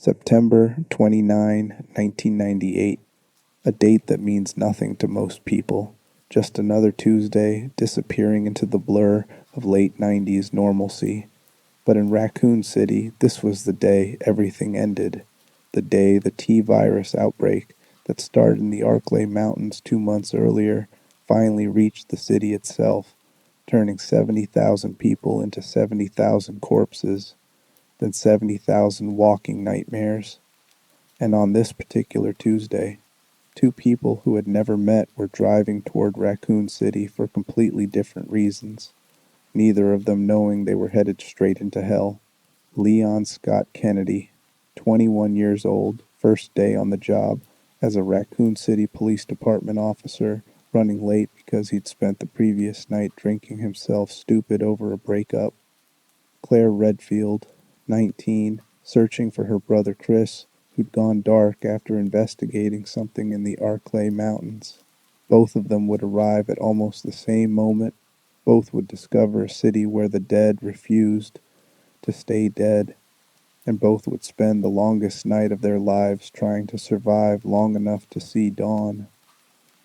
September 29, 1998. A date that means nothing to most people. Just another Tuesday disappearing into the blur of late 90s normalcy. But in Raccoon City, this was the day everything ended. The day the T-virus outbreak that started in the Arklay Mountains 2 months earlier finally reached the city itself, turning 70,000 people into 70,000 corpses, then 70,000 walking nightmares. And on this particular Tuesday, two people who had never met were driving toward Raccoon City for completely different reasons, neither of them knowing they were headed straight into hell. Leon Scott Kennedy, 21 years old, first day on the job as a Raccoon City Police Department officer, running late because he'd spent the previous night drinking himself stupid over a breakup. Claire Redfield, 19, searching for her brother Chris, who'd gone dark after investigating something in the Arklay Mountains. Both of them would arrive at almost the same moment. Both would discover a city where the dead refused to stay dead, and both would spend the longest night of their lives trying to survive long enough to see dawn.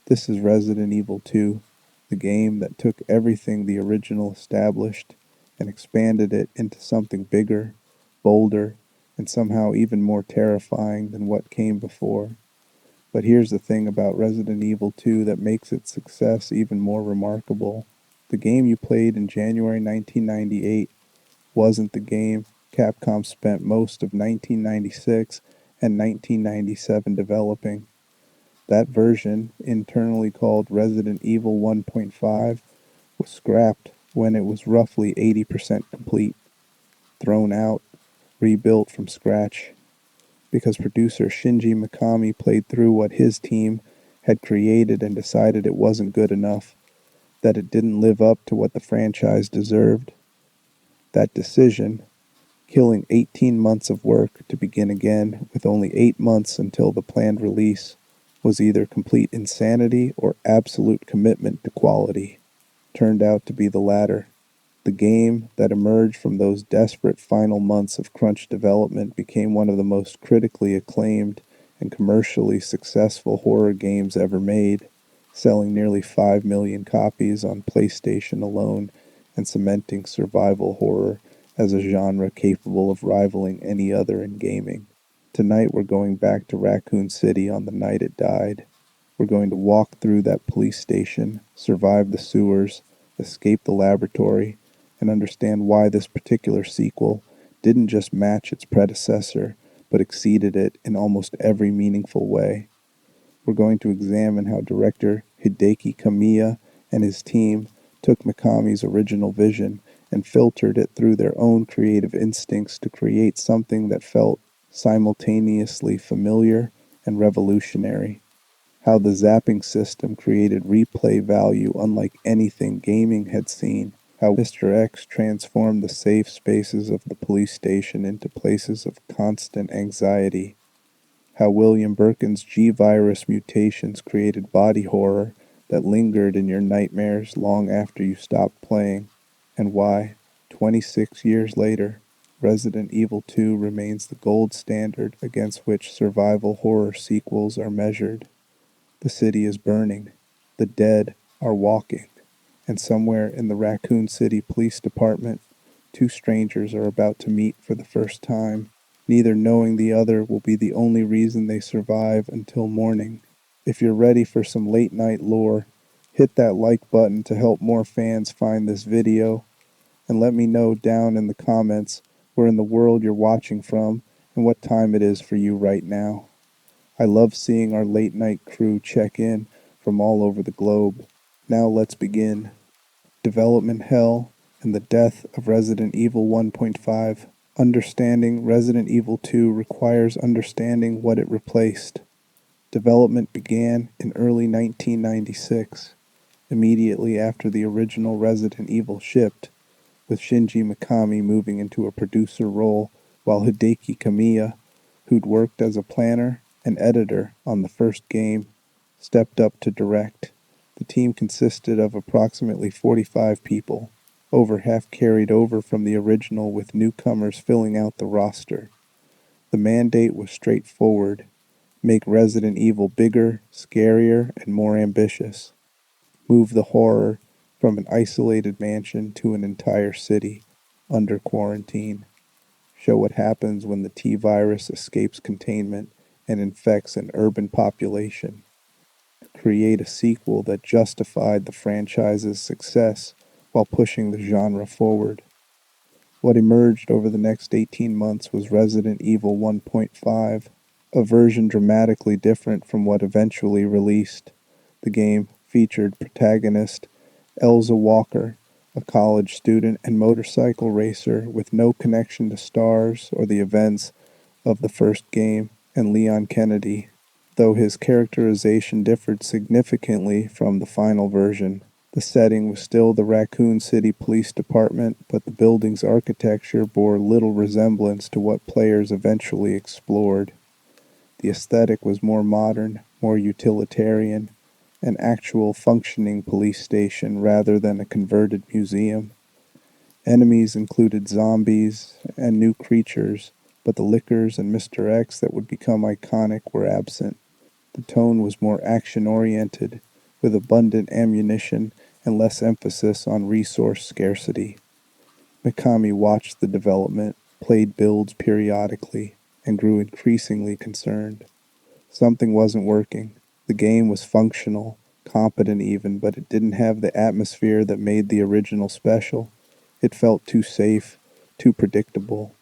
This is Resident Evil 2, the game that took everything the original established and expanded it into something bigger, bolder, and somehow even more terrifying than what came before. But here's the thing about Resident Evil 2 that makes its success even more remarkable. The game you played in January 1998 wasn't the game Capcom spent most of 1996 and 1997 developing. That version, internally called Resident Evil 1.5, was scrapped when it was roughly 80% complete, thrown out, rebuilt from scratch, because producer Shinji Mikami played through what his team had created and decided it wasn't good enough, that it didn't live up to what the franchise deserved. That decision, killing 18 months of work to begin again with only 8 months until the planned release, was either complete insanity or absolute commitment to quality. Turned out to be the latter. The game that emerged from those desperate final months of crunch development became one of the most critically acclaimed and commercially successful horror games ever made, selling nearly 5 million copies on PlayStation alone and cementing survival horror as a genre capable of rivaling any other in gaming. Tonight we're going back to Raccoon City on the night it died. We're going to walk through that police station, survive the sewers, escape the laboratory, and understand why this particular sequel didn't just match its predecessor, but exceeded it in almost every meaningful way. We're going to examine how director Hideki Kamiya and his team took Mikami's original vision and filtered it through their own creative instincts to create something that felt simultaneously familiar and revolutionary. How the zapping system created replay value unlike anything gaming had seen. How Mr. X transformed the safe spaces of the police station into places of constant anxiety. How William Birkin's G-virus mutations created body horror that lingered in your nightmares long after you stopped playing. And why, 26 years later, Resident Evil 2 remains the gold standard against which survival horror sequels are measured. The city is burning, the dead are walking, and somewhere in the Raccoon City Police Department, two strangers are about to meet for the first time. Neither knowing the other will be the only reason they survive until morning. If you're ready for some late night lore, hit that like button to help more fans find this video, and let me know down in the comments where in the world you're watching from and what time it is for you right now. I love seeing our late night crew check in from all over the globe. Now let's begin. Development hell and the death of Resident Evil 1.5. Understanding Resident Evil 2 requires understanding what it replaced. Development began in early 1996, immediately after the original Resident Evil shipped, with Shinji Mikami moving into a producer role while Hideki Kamiya, who'd worked as a planner and editor on the first game, stepped up to direct. The team consisted of approximately 45 people, over half carried over from the original with newcomers filling out the roster. The mandate was straightforward: make Resident Evil bigger, scarier, and more ambitious. Move the horror from an isolated mansion to an entire city under quarantine. Show what happens when the T virus escapes containment and infects an urban population. Create a sequel that justified the franchise's success while pushing the genre forward. What emerged over the next 18 months was Resident Evil 1.5, a version dramatically different from what eventually released. The game featured protagonist Elza Walker, a college student and motorcycle racer with no connection to stars or the events of the first game, and Leon Kennedy, though his characterization differed significantly from the final version. The setting was still the Raccoon City Police Department, but the building's architecture bore little resemblance to what players eventually explored. The aesthetic was more modern, more utilitarian, an actual functioning police station rather than a converted museum. Enemies included zombies and new creatures, but the Lickers and Mr. X that would become iconic were absent. The tone was more action-oriented, with abundant ammunition and less emphasis on resource scarcity. Mikami watched the development, played builds periodically, and grew increasingly concerned. Something wasn't working. The game was functional, competent even, but it didn't have the atmosphere that made the original special. It felt too safe, too predictable,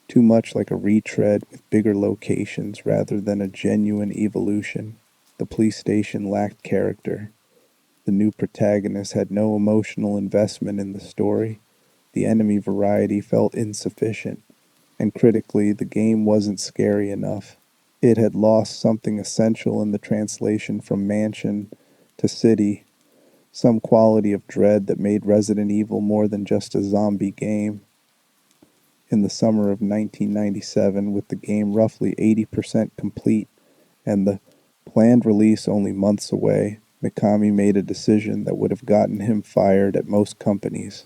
too much like a retread with bigger locations rather than a genuine evolution. The police station lacked character. The new protagonist had no emotional investment in the story. The enemy variety felt insufficient. And critically, the game wasn't scary enough. It had lost something essential in the translation from mansion to city, some quality of dread that made Resident Evil more than just a zombie game. In the summer of 1997, with the game roughly 80% complete and the planned release only months away, Mikami made a decision that would have gotten him fired at most companies.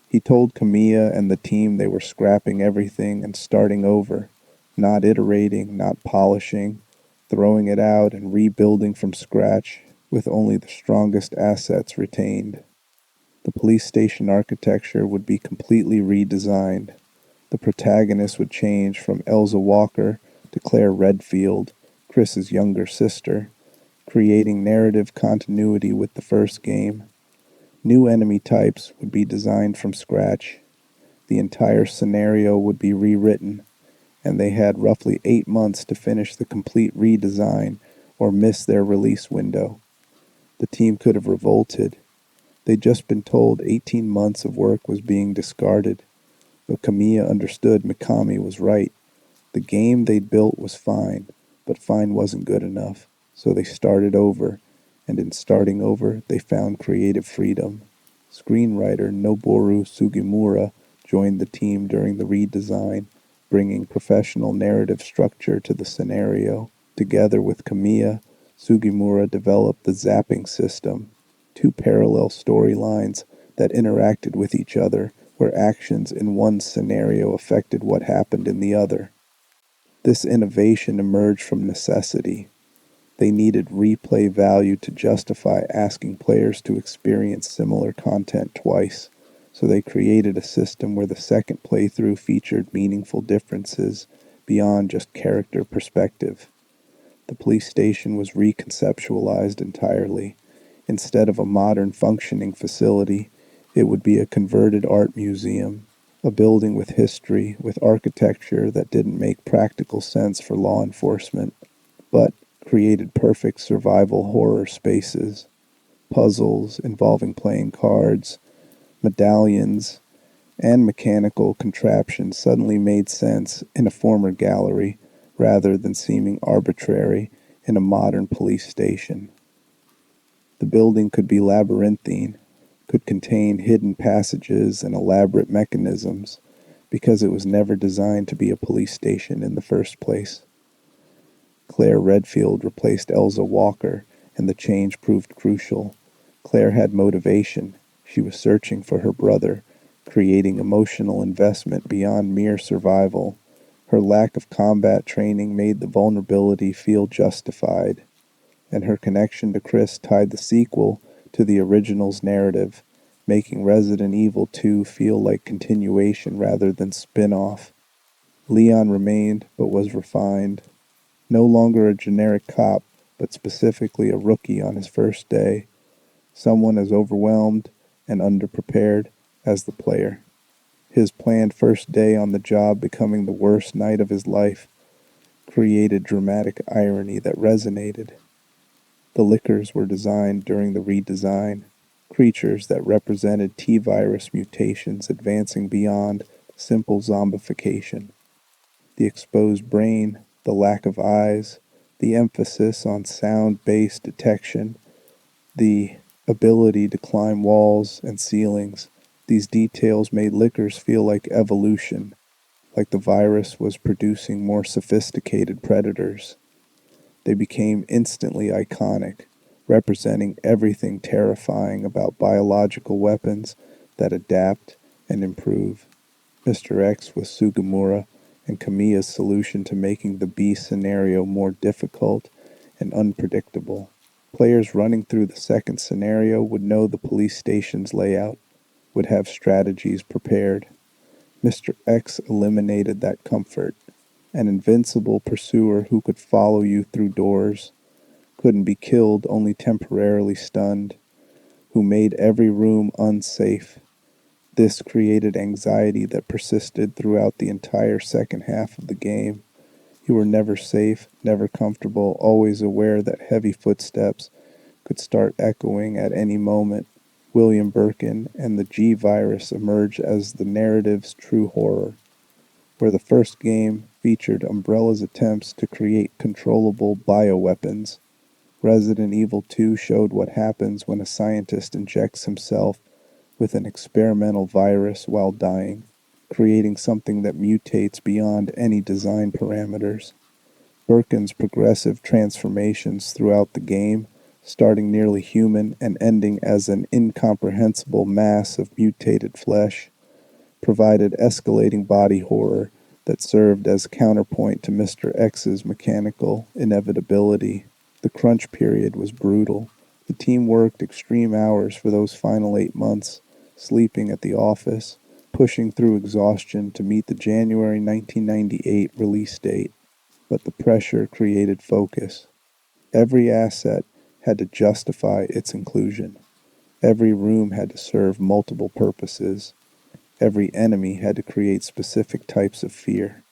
He told Kamiya and the team they were scrapping everything and starting over, not iterating, not polishing, throwing it out and rebuilding from scratch with only the strongest assets retained. The police station architecture would be completely redesigned. The protagonist would change from Elza Walker to Claire Redfield, Chris's younger sister, creating narrative continuity with the first game. New enemy types would be designed from scratch. The entire scenario would be rewritten, and they had roughly 8 months to finish the complete redesign or miss their release window. The team could have revolted. They'd just been told 18 months of work was being discarded, but Kamiya understood Mikami was right. The game they'd built was fine, but fine wasn't good enough, so they started over, and in starting over, they found creative freedom. Screenwriter Noboru Sugimura joined the team during the redesign, bringing professional narrative structure to the scenario. Together with Kamiya, Sugimura developed the zapping system, two parallel storylines that interacted with each other, where actions in one scenario affected what happened in the other. This innovation emerged from necessity. They needed replay value to justify asking players to experience similar content twice, so they created a system where the second playthrough featured meaningful differences beyond just character perspective. The police station was reconceptualized entirely. Instead of a modern functioning facility, it would be a converted art museum, a building with history, with architecture that didn't make practical sense for law enforcement, but created perfect survival horror spaces. Puzzles involving playing cards, medallions, and mechanical contraptions suddenly made sense in a former gallery rather than seeming arbitrary in a modern police station. The building could be labyrinthine, could contain hidden passages and elaborate mechanisms, because it was never designed to be a police station in the first place. Claire Redfield replaced Elza Walker, and the change proved crucial. Claire had motivation. She was searching for her brother, creating emotional investment beyond mere survival. Her lack of combat training made the vulnerability feel justified, and her connection to Chris tied the sequel to the original's narrative, making Resident Evil 2 feel like continuation rather than spin-off. Leon remained, but was refined. No longer a generic cop, but specifically a rookie on his first day, someone as overwhelmed and underprepared as the player. His planned first day on the job becoming the worst night of his life created dramatic irony that resonated. The lickers were designed during the redesign, creatures that represented T-virus mutations advancing beyond simple zombification. The exposed brain, the lack of eyes, the emphasis on sound-based detection, the ability to climb walls and ceilings, these details made lickers feel like evolution, like the virus was producing more sophisticated predators. They became instantly iconic, representing everything terrifying about biological weapons that adapt and improve. Mr. X was Sugimura and Kamiya's solution to making the B scenario more difficult and unpredictable. Players running through the second scenario would know the police station's layout, would have strategies prepared. Mr. X eliminated that comfort. An invincible pursuer who could follow you through doors, couldn't be killed, only temporarily stunned, who made every room unsafe. This created anxiety that persisted throughout the entire second half of the game. You were never safe, never comfortable, always aware that heavy footsteps could start echoing at any moment. William Birkin and the G virus emerged as the narrative's true horror. Where the first game featured Umbrella's attempts to create controllable bioweapons, Resident Evil 2 showed what happens when a scientist injects himself with an experimental virus while dying, creating something that mutates beyond any design parameters. Birkin's progressive transformations throughout the game, starting nearly human and ending as an incomprehensible mass of mutated flesh, provided escalating body horror that served as counterpoint to Mr. X's mechanical inevitability. The crunch period was brutal. The team worked extreme hours for those final 8 months, sleeping at the office, pushing through exhaustion to meet the January 1998 release date. But the pressure created focus. Every asset had to justify its inclusion. Every room had to serve multiple purposes. Every enemy had to create specific types of fear.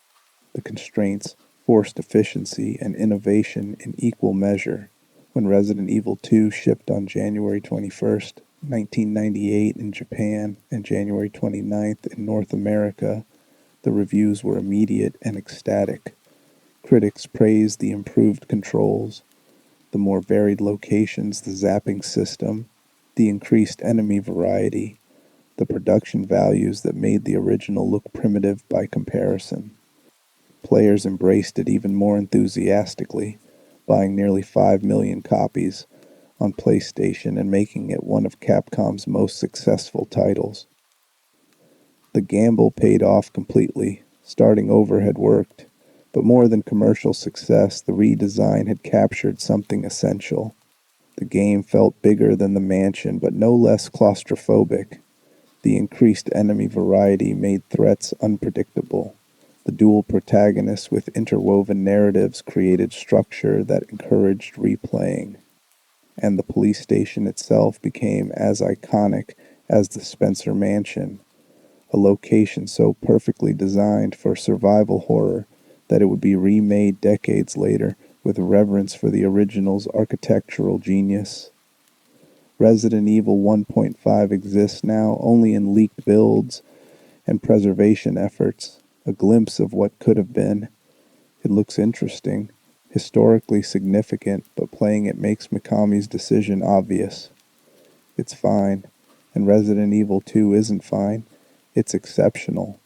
The constraints forced efficiency and innovation in equal measure. When Resident Evil 2 shipped on January 21st, 1998 in Japan and January 29th in North America, the reviews were immediate and ecstatic. Critics praised the improved controls, the more varied locations, the zapping system, the increased enemy variety, the production values that made the original look primitive by comparison. Players embraced it even more enthusiastically, buying nearly 5 million copies on PlayStation and making it one of Capcom's most successful titles. The gamble paid off completely. Starting over had worked, but more than commercial success, the redesign had captured something essential. The game felt bigger than the mansion, but no less claustrophobic. The increased enemy variety made threats unpredictable. The dual protagonists with interwoven narratives created structure that encouraged replaying. And the police station itself became as iconic as the Spencer Mansion, a location so perfectly designed for survival horror that it would be remade decades later with reverence for the original's architectural genius. Resident Evil 1.5 exists now only in leaked builds and preservation efforts, a glimpse of what could have been. It looks interesting, historically significant, but playing it makes Mikami's decision obvious. It's fine, and Resident Evil 2 isn't fine, it's exceptional.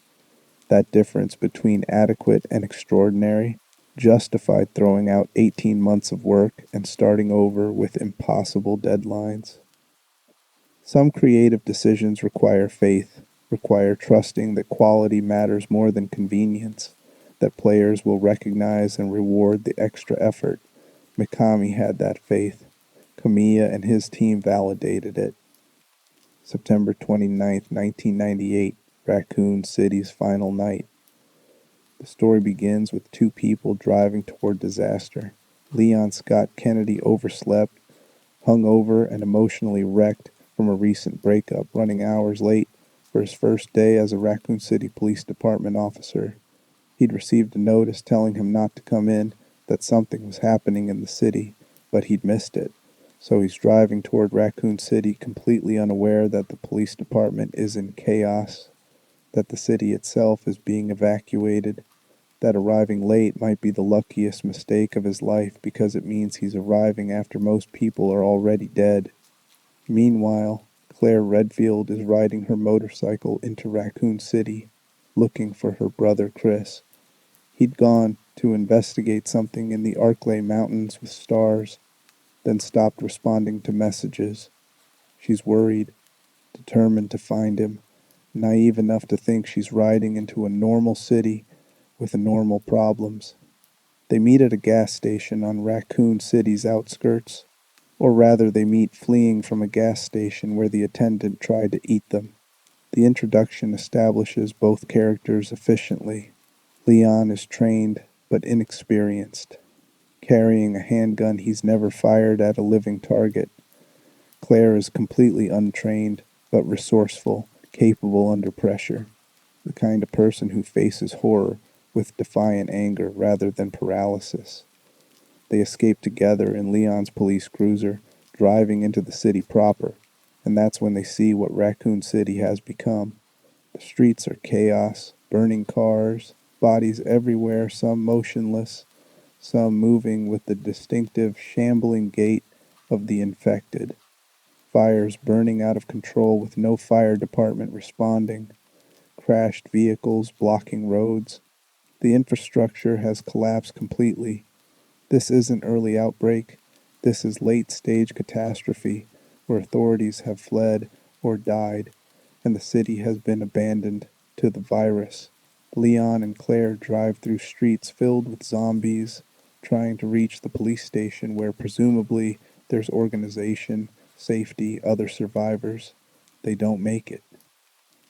That difference between adequate and extraordinary justified throwing out 18 months of work and starting over with impossible deadlines. Some creative decisions require faith, require trusting that quality matters more than convenience, that players will recognize and reward the extra effort. Mikami had that faith. Kamiya and his team validated it. September 29th, 1998, Raccoon City's final night. The story begins with two people driving toward disaster. Leon Scott Kennedy overslept, hungover, and emotionally wrecked from a recent breakup, running hours late for his first day as a Raccoon City Police Department officer. He'd received a notice telling him not to come in, that something was happening in the city, but he'd missed it. So he's driving toward Raccoon City completely unaware that the police department is in chaos, that the city itself is being evacuated, that arriving late might be the luckiest mistake of his life because it means he's arriving after most people are already dead. Meanwhile, Claire Redfield is riding her motorcycle into Raccoon City, looking for her brother Chris. He'd gone to investigate something in the Arklay Mountains with stars, then stopped responding to messages. She's worried, determined to find him, naive enough to think she's riding into a normal city with normal problems. They meet at a gas station on Raccoon City's outskirts, or rather they meet fleeing from a gas station where the attendant tried to eat them. The introduction establishes both characters efficiently. Leon is trained but inexperienced, carrying a handgun he's never fired at a living target. Claire is completely untrained but resourceful, capable under pressure, the kind of person who faces horror with defiant anger rather than paralysis. They escape together in Leon's police cruiser, driving into the city proper, and that's when they see what Raccoon City has become. The streets are chaos, burning cars, bodies everywhere, some motionless, some moving with the distinctive shambling gait of the infected. Fires burning out of control with no fire department responding. Crashed vehicles blocking roads. The infrastructure has collapsed completely. This isn't early outbreak. This is late-stage catastrophe where authorities have fled or died, and the city has been abandoned to the virus. Leon and Claire drive through streets filled with zombies, trying to reach the police station where presumably there's organization, safety, other survivors. They don't make it.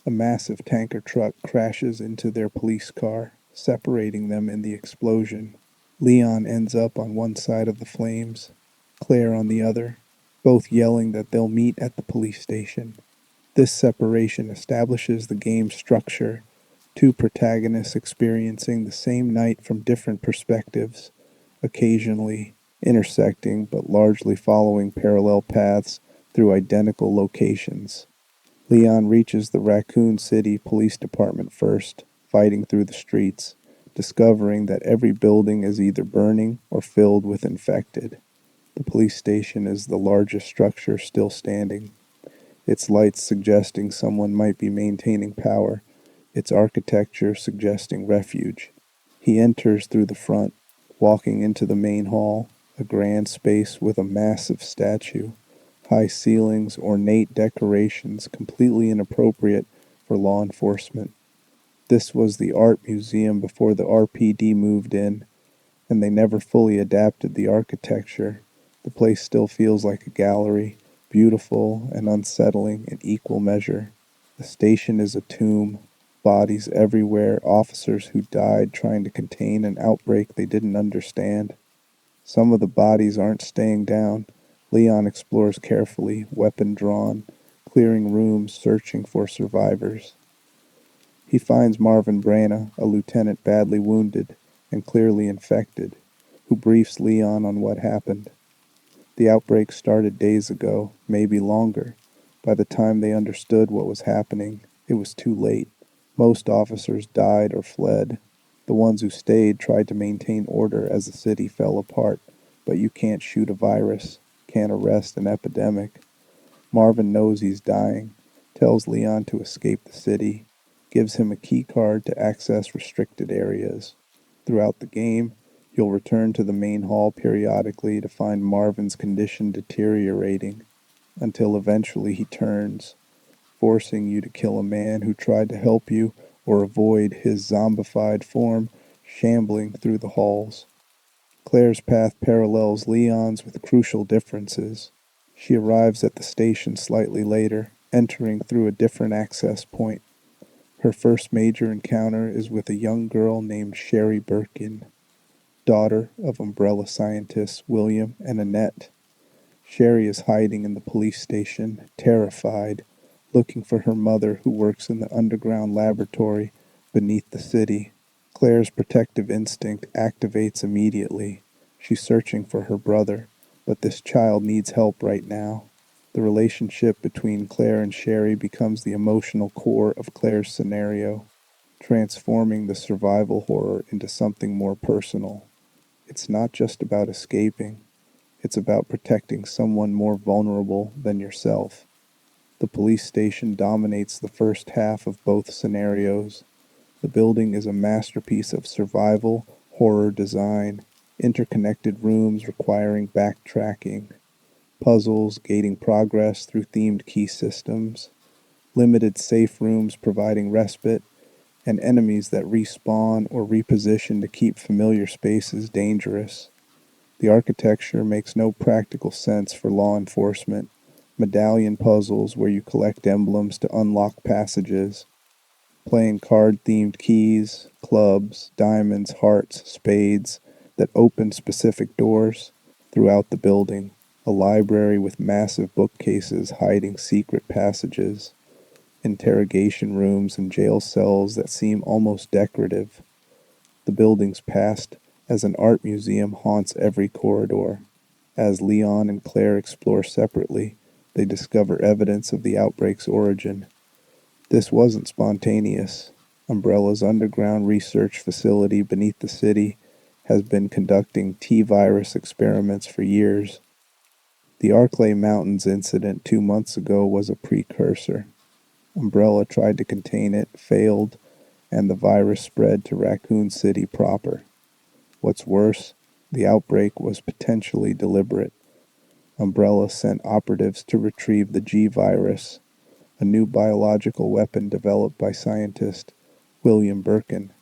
A massive tanker truck crashes into their police car, separating them in the explosion. Leon ends up on one side of the flames, Claire on the other, both yelling that they'll meet at the police station. This separation establishes the game's structure, two protagonists experiencing the same night from different perspectives, occasionally intersecting but largely following parallel paths through identical locations. Leon reaches the Raccoon City Police Department first, fighting through the streets, discovering that every building is either burning or filled with infected. The police station is the largest structure still standing, its lights suggesting someone might be maintaining power, its architecture suggesting refuge. He enters through the front, walking into the main hall, a grand space with a massive statue, high ceilings, ornate decorations completely inappropriate for law enforcement. This was the art museum before the RPD moved in, and they never fully adapted the architecture. The place still feels like a gallery, beautiful and unsettling in equal measure. The station is a tomb, bodies everywhere, officers who died trying to contain an outbreak they didn't understand. Some of the bodies aren't staying down. Leon explores carefully, weapon drawn, clearing rooms, searching for survivors. He finds Marvin Brana, a lieutenant badly wounded and clearly infected, who briefs Leon on what happened. The outbreak started days ago, maybe longer. By the time they understood what was happening, it was too late. Most officers died or fled. The ones who stayed tried to maintain order as the city fell apart, but you can't shoot a virus, can't arrest an epidemic. Marvin knows he's dying, tells Leon to escape the city, gives him a key card to access restricted areas. Throughout the game, you'll return to the main hall periodically to find Marvin's condition deteriorating, until eventually he turns, forcing you to kill a man who tried to help you or avoid his zombified form shambling through the halls. Claire's path parallels Leon's with crucial differences. She arrives at the station slightly later, entering through a different access point. Her first major encounter is with a young girl named Sherry Birkin, daughter of umbrella scientists William and Annette. Sherry is hiding in the police station, terrified, looking for her mother who works in the underground laboratory beneath the city. Claire's protective instinct activates immediately. She's searching for her brother, but this child needs help right now. The relationship between Claire and Sherry becomes the emotional core of Claire's scenario, transforming the survival horror into something more personal. It's not just about escaping, it's about protecting someone more vulnerable than yourself. The police station dominates the first half of both scenarios. The building is a masterpiece of survival, horror design, interconnected rooms requiring backtracking, puzzles gating progress through themed key systems, limited safe rooms providing respite, and enemies that respawn or reposition to keep familiar spaces dangerous. The architecture makes no practical sense for law enforcement. Medallion puzzles where you collect emblems to unlock passages, playing card-themed keys, clubs, diamonds, hearts, spades that open specific doors throughout the building, a library with massive bookcases hiding secret passages, interrogation rooms and jail cells that seem almost decorative. The building's past as an art museum haunts every corridor. As Leon and Claire explore separately, they discover evidence of the outbreak's origin. This wasn't spontaneous. Umbrella's underground research facility beneath the city has been conducting T-virus experiments for years. The Arklay Mountains incident 2 months ago was a precursor. Umbrella tried to contain it, failed, and the virus spread to Raccoon City proper. What's worse, the outbreak was potentially deliberate. Umbrella sent operatives to retrieve the G-virus, a new biological weapon developed by scientist William Birkin,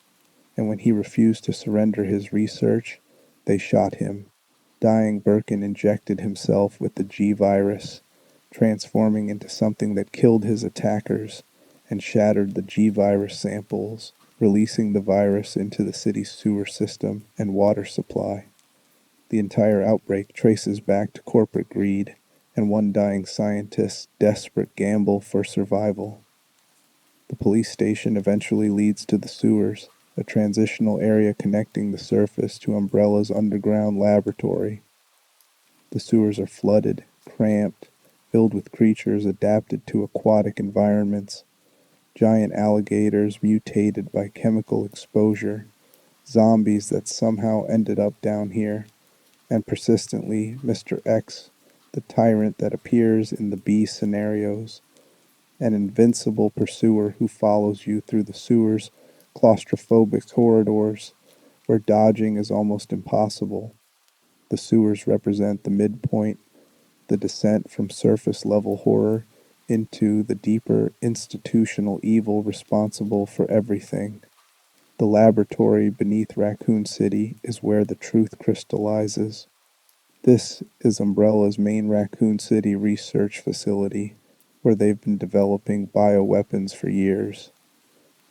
and when he refused to surrender his research, they shot him. Dying, Birkin injected himself with the G-virus, transforming into something that killed his attackers and shattered the G-virus samples, releasing the virus into the city's sewer system and water supply. The entire outbreak traces back to corporate greed and one dying scientist's desperate gamble for survival. The police station eventually leads to the sewers, a transitional area connecting the surface to Umbrella's underground laboratory. The sewers are flooded, cramped, filled with creatures adapted to aquatic environments, giant alligators mutated by chemical exposure, zombies that somehow ended up down here, and persistently Mr. X, the tyrant that appears in the B scenarios, an invincible pursuer who follows you through the sewer's claustrophobic corridors where dodging is almost impossible. The sewers represent the midpoint, the descent from surface-level horror into the deeper institutional evil responsible for everything. The laboratory beneath Raccoon City is where the truth crystallizes. This is Umbrella's main Raccoon City research facility, where they've been developing bioweapons for years.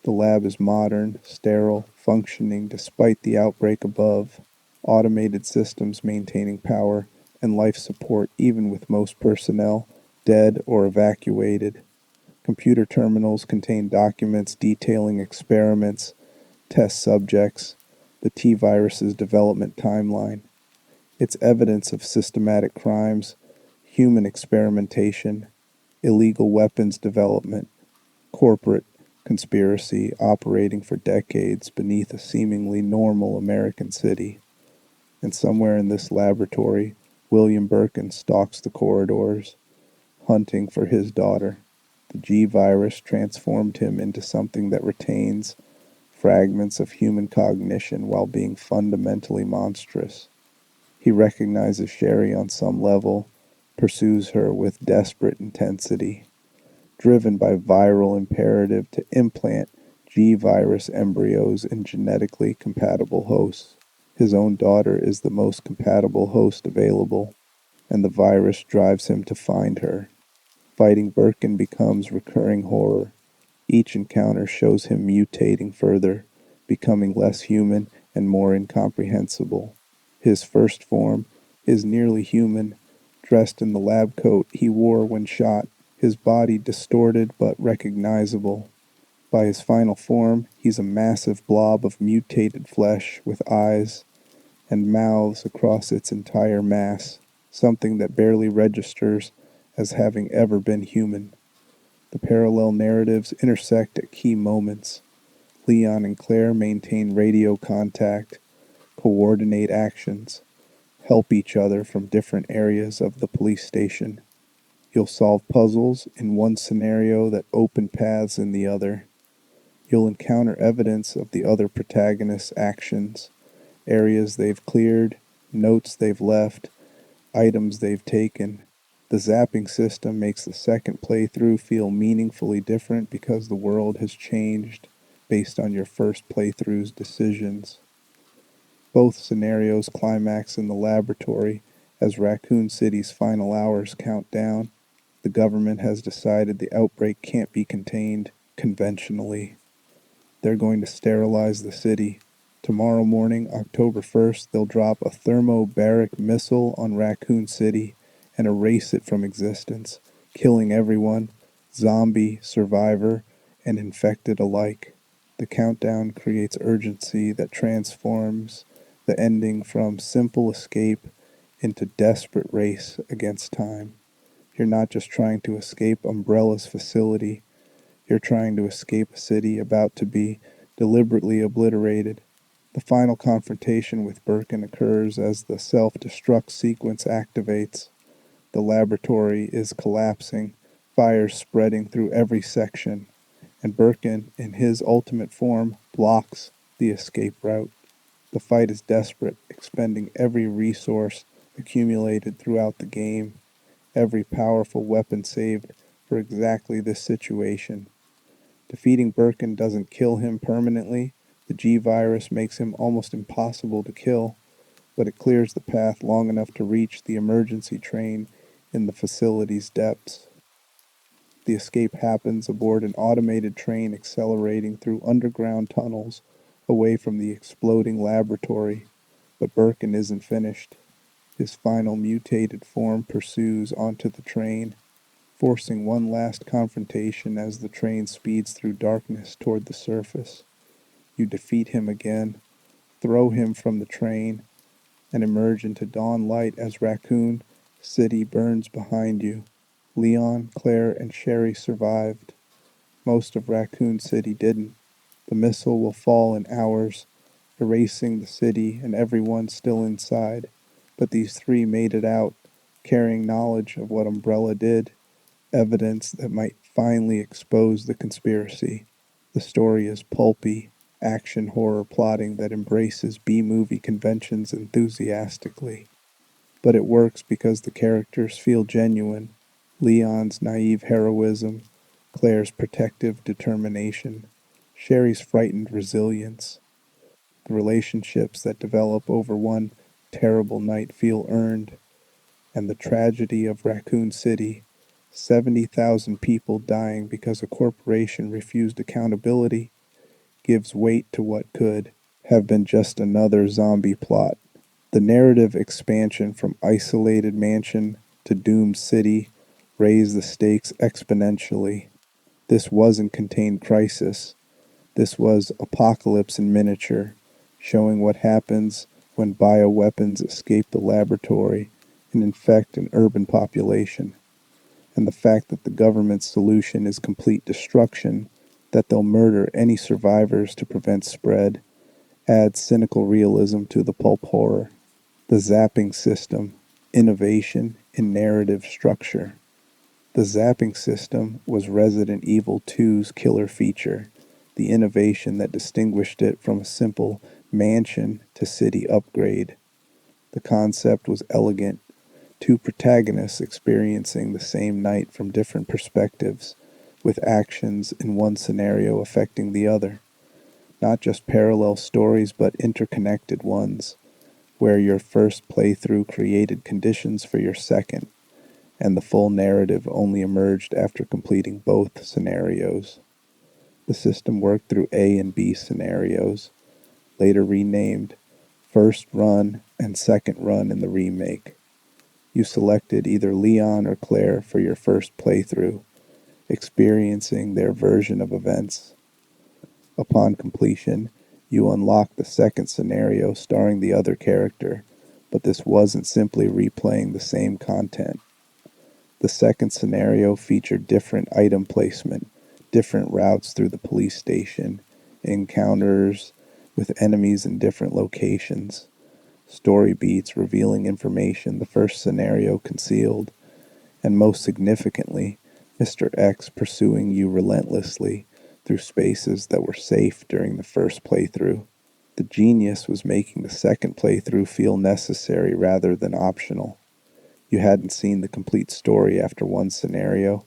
The lab is modern, sterile, functioning despite the outbreak above, automated systems maintaining power and life support even with most personnel dead or evacuated. Computer terminals contain documents detailing experiments, test subjects, the T-virus's development timeline. It's evidence of systematic crimes, human experimentation, illegal weapons development, corporate conspiracy operating for decades beneath a seemingly normal American city. And somewhere in this laboratory, William Birkin stalks the corridors, hunting for his daughter. The G-virus transformed him into something that retains fragments of human cognition while being fundamentally monstrous. He recognizes Sherry on some level, pursues her with desperate intensity, driven by viral imperative to implant G virus embryos in genetically compatible hosts. His own daughter is the most compatible host available, and the virus drives him to find her. Fighting Birkin becomes recurring horror. Each encounter shows him mutating further, becoming less human and more incomprehensible. His first form is nearly human, dressed in the lab coat he wore when shot, his body distorted but recognizable. By his final form, he's a massive blob of mutated flesh with eyes and mouths across its entire mass, something that barely registers as having ever been human. The parallel narratives intersect at key moments. Leon and Claire maintain radio contact, coordinate actions, help each other from different areas of the police station. You'll solve puzzles in one scenario that open paths in the other. You'll encounter evidence of the other protagonist's actions, areas they've cleared, notes they've left, items they've taken. The zapping system makes the second playthrough feel meaningfully different because the world has changed based on your first playthrough's decisions. Both scenarios climax in the laboratory as Raccoon City's final hours count down. The government has decided the outbreak can't be contained conventionally. They're going to sterilize the city. Tomorrow morning, October 1st, they'll drop a thermobaric missile on Raccoon City and erase it from existence, killing everyone, zombie, survivor, and infected alike. The countdown creates urgency that transforms the ending from simple escape into desperate race against time. You're not just trying to escape Umbrella's facility, you're trying to escape a city about to be deliberately obliterated. The final confrontation with Birkin occurs as the self-destruct sequence activates. The laboratory is collapsing, fires spreading through every section, and Birkin, in his ultimate form, blocks the escape route. The fight is desperate, expending every resource accumulated throughout the game, every powerful weapon saved for exactly this situation. Defeating Birkin doesn't kill him permanently. The G virus makes him almost impossible to kill, but it clears the path long enough to reach the emergency train in the facility's depths. The escape happens aboard an automated train accelerating through underground tunnels away from the exploding laboratory, but Birkin isn't finished. His final mutated form pursues onto the train, forcing one last confrontation as the train speeds through darkness toward the surface. You defeat him again, throw him from the train, and emerge into dawn light as Raccoon City burns behind you. Leon, Claire, and Sherry survived. Most of Raccoon City didn't. The missile will fall in hours, erasing the city and everyone still inside. But these three made it out, carrying knowledge of what Umbrella did, evidence that might finally expose the conspiracy. The story is pulpy, action horror plotting that embraces B-movie conventions enthusiastically. But it works because the characters feel genuine. Leon's naive heroism, Claire's protective determination, Sherry's frightened resilience. The relationships that develop over one terrible night feel earned, and the tragedy of Raccoon City, 70,000 people dying because a corporation refused accountability, gives weight to what could have been just another zombie plot. The narrative expansion from isolated mansion to doomed city raised the stakes exponentially. This wasn't contained crisis. This was apocalypse in miniature, showing what happens when bioweapons escape the laboratory and infect an urban population, and the fact that the government's solution is complete destruction, that they'll murder any survivors to prevent spread, adds cynical realism to the pulp horror. The zapping system, innovation in narrative structure. The zapping system was Resident Evil 2's killer feature, the innovation that distinguished it from a simple mansion to city upgrade. The concept was elegant, two protagonists experiencing the same night from different perspectives, with actions in one scenario affecting the other. Not just parallel stories, but interconnected ones, where your first playthrough created conditions for your second, and the full narrative only emerged after completing both scenarios. The system worked through A and B scenarios, later renamed First Run and Second Run in the remake. You selected either Leon or Claire for your first playthrough, experiencing their version of events. Upon completion, you unlock the second scenario starring the other character, but this wasn't simply replaying the same content. The second scenario featured different item placement, different routes through the police station, encounters with enemies in different locations, story beats revealing information the first scenario concealed, and most significantly, Mr. X pursuing you relentlessly through spaces that were safe during the first playthrough. The genius was making the second playthrough feel necessary rather than optional. You hadn't seen the complete story after one scenario.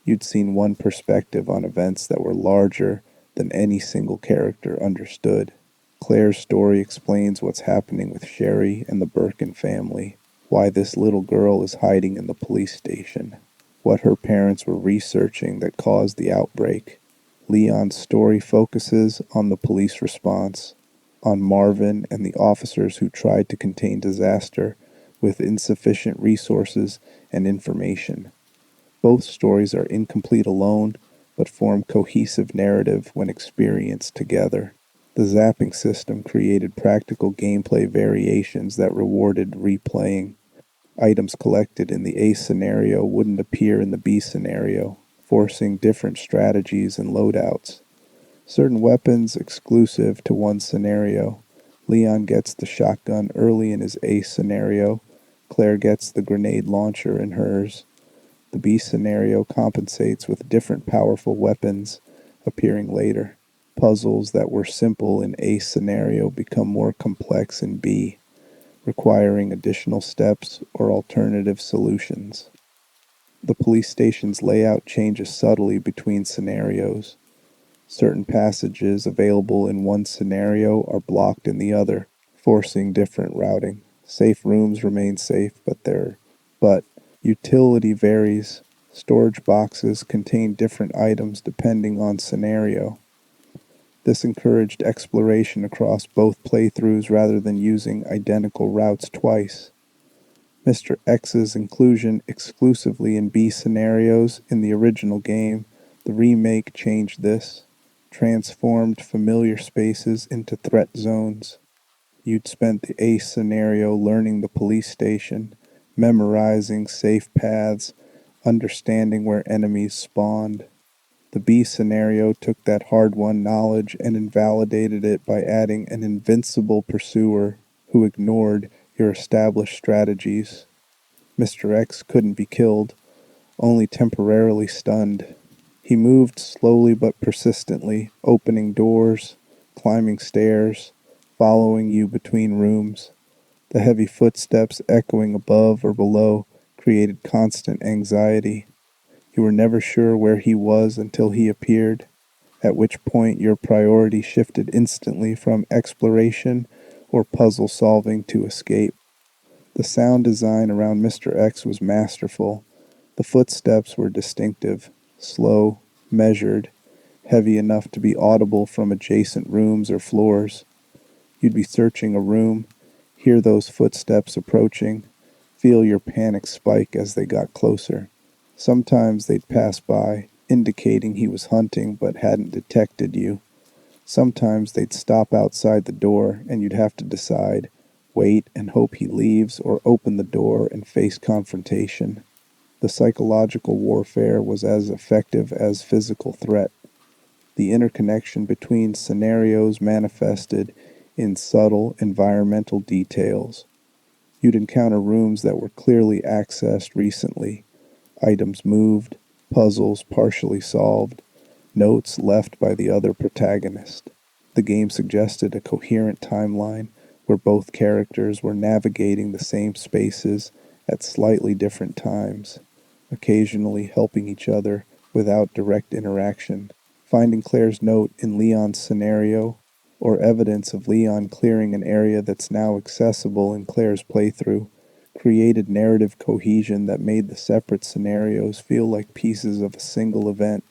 You'd seen one perspective on events that were larger than any single character understood. Claire's story explains what's happening with Sherry and the Birkin family, why this little girl is hiding in the police station, what her parents were researching that caused the outbreak. Leon's story focuses on the police response, on Marvin and the officers who tried to contain disaster with insufficient resources and information. Both stories are incomplete alone, but form cohesive narrative when experienced together. The zapping system created practical gameplay variations that rewarded replaying. Items collected in the A scenario wouldn't appear in the B scenario, forcing different strategies and loadouts. Certain weapons exclusive to one scenario. Leon gets the shotgun early in his A scenario. Claire gets the grenade launcher in hers. The B scenario compensates with different powerful weapons appearing later. Puzzles that were simple in A scenario become more complex in B, requiring additional steps or alternative solutions. The police station's layout changes subtly between scenarios. Certain passages available in one scenario are blocked in the other, forcing different routing. Safe rooms remain safe, but utility varies. Storage boxes contain different items depending on scenario. This encouraged exploration across both playthroughs rather than using identical routes twice. Mr. X's inclusion exclusively in B scenarios in the original game, the remake changed this, transformed familiar spaces into threat zones. You'd spent the A scenario learning the police station, memorizing safe paths, understanding where enemies spawned. The B scenario took that hard-won knowledge and invalidated it by adding an invincible pursuer who ignored your established strategies. Mr. X couldn't be killed, only temporarily stunned. He moved slowly but persistently, opening doors, climbing stairs, following you between rooms. The heavy footsteps echoing above or below created constant anxiety. You were never sure where he was until he appeared, at which point your priority shifted instantly from exploration or puzzle solving to escape. The sound design around Mr. X was masterful. The footsteps were distinctive, slow, measured, heavy enough to be audible from adjacent rooms or floors. You'd be searching a room, hear those footsteps approaching, feel your panic spike as they got closer. Sometimes they'd pass by, indicating he was hunting but hadn't detected you. Sometimes they'd stop outside the door and you'd have to decide, wait and hope he leaves or open the door and face confrontation. The psychological warfare was as effective as physical threat. The interconnection between scenarios manifested in subtle environmental details. You'd encounter rooms that were clearly accessed recently, items moved, puzzles partially solved, notes left by the other protagonist. The game suggested a coherent timeline where both characters were navigating the same spaces at slightly different times, occasionally helping each other without direct interaction. Finding Claire's note in Leon's scenario, or evidence of Leon clearing an area that's now accessible in Claire's playthrough, created narrative cohesion that made the separate scenarios feel like pieces of a single event.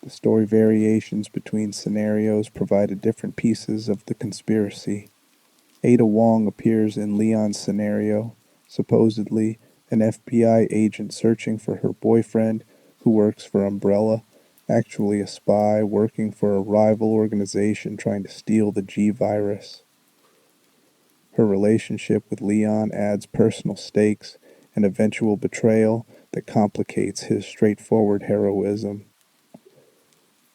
The story variations between scenarios provided different pieces of the conspiracy. Ada Wong appears in Leon's scenario, supposedly an FBI agent searching for her boyfriend who works for Umbrella, actually a spy working for a rival organization trying to steal the G virus. Her relationship with Leon adds personal stakes and eventual betrayal that complicates his straightforward heroism.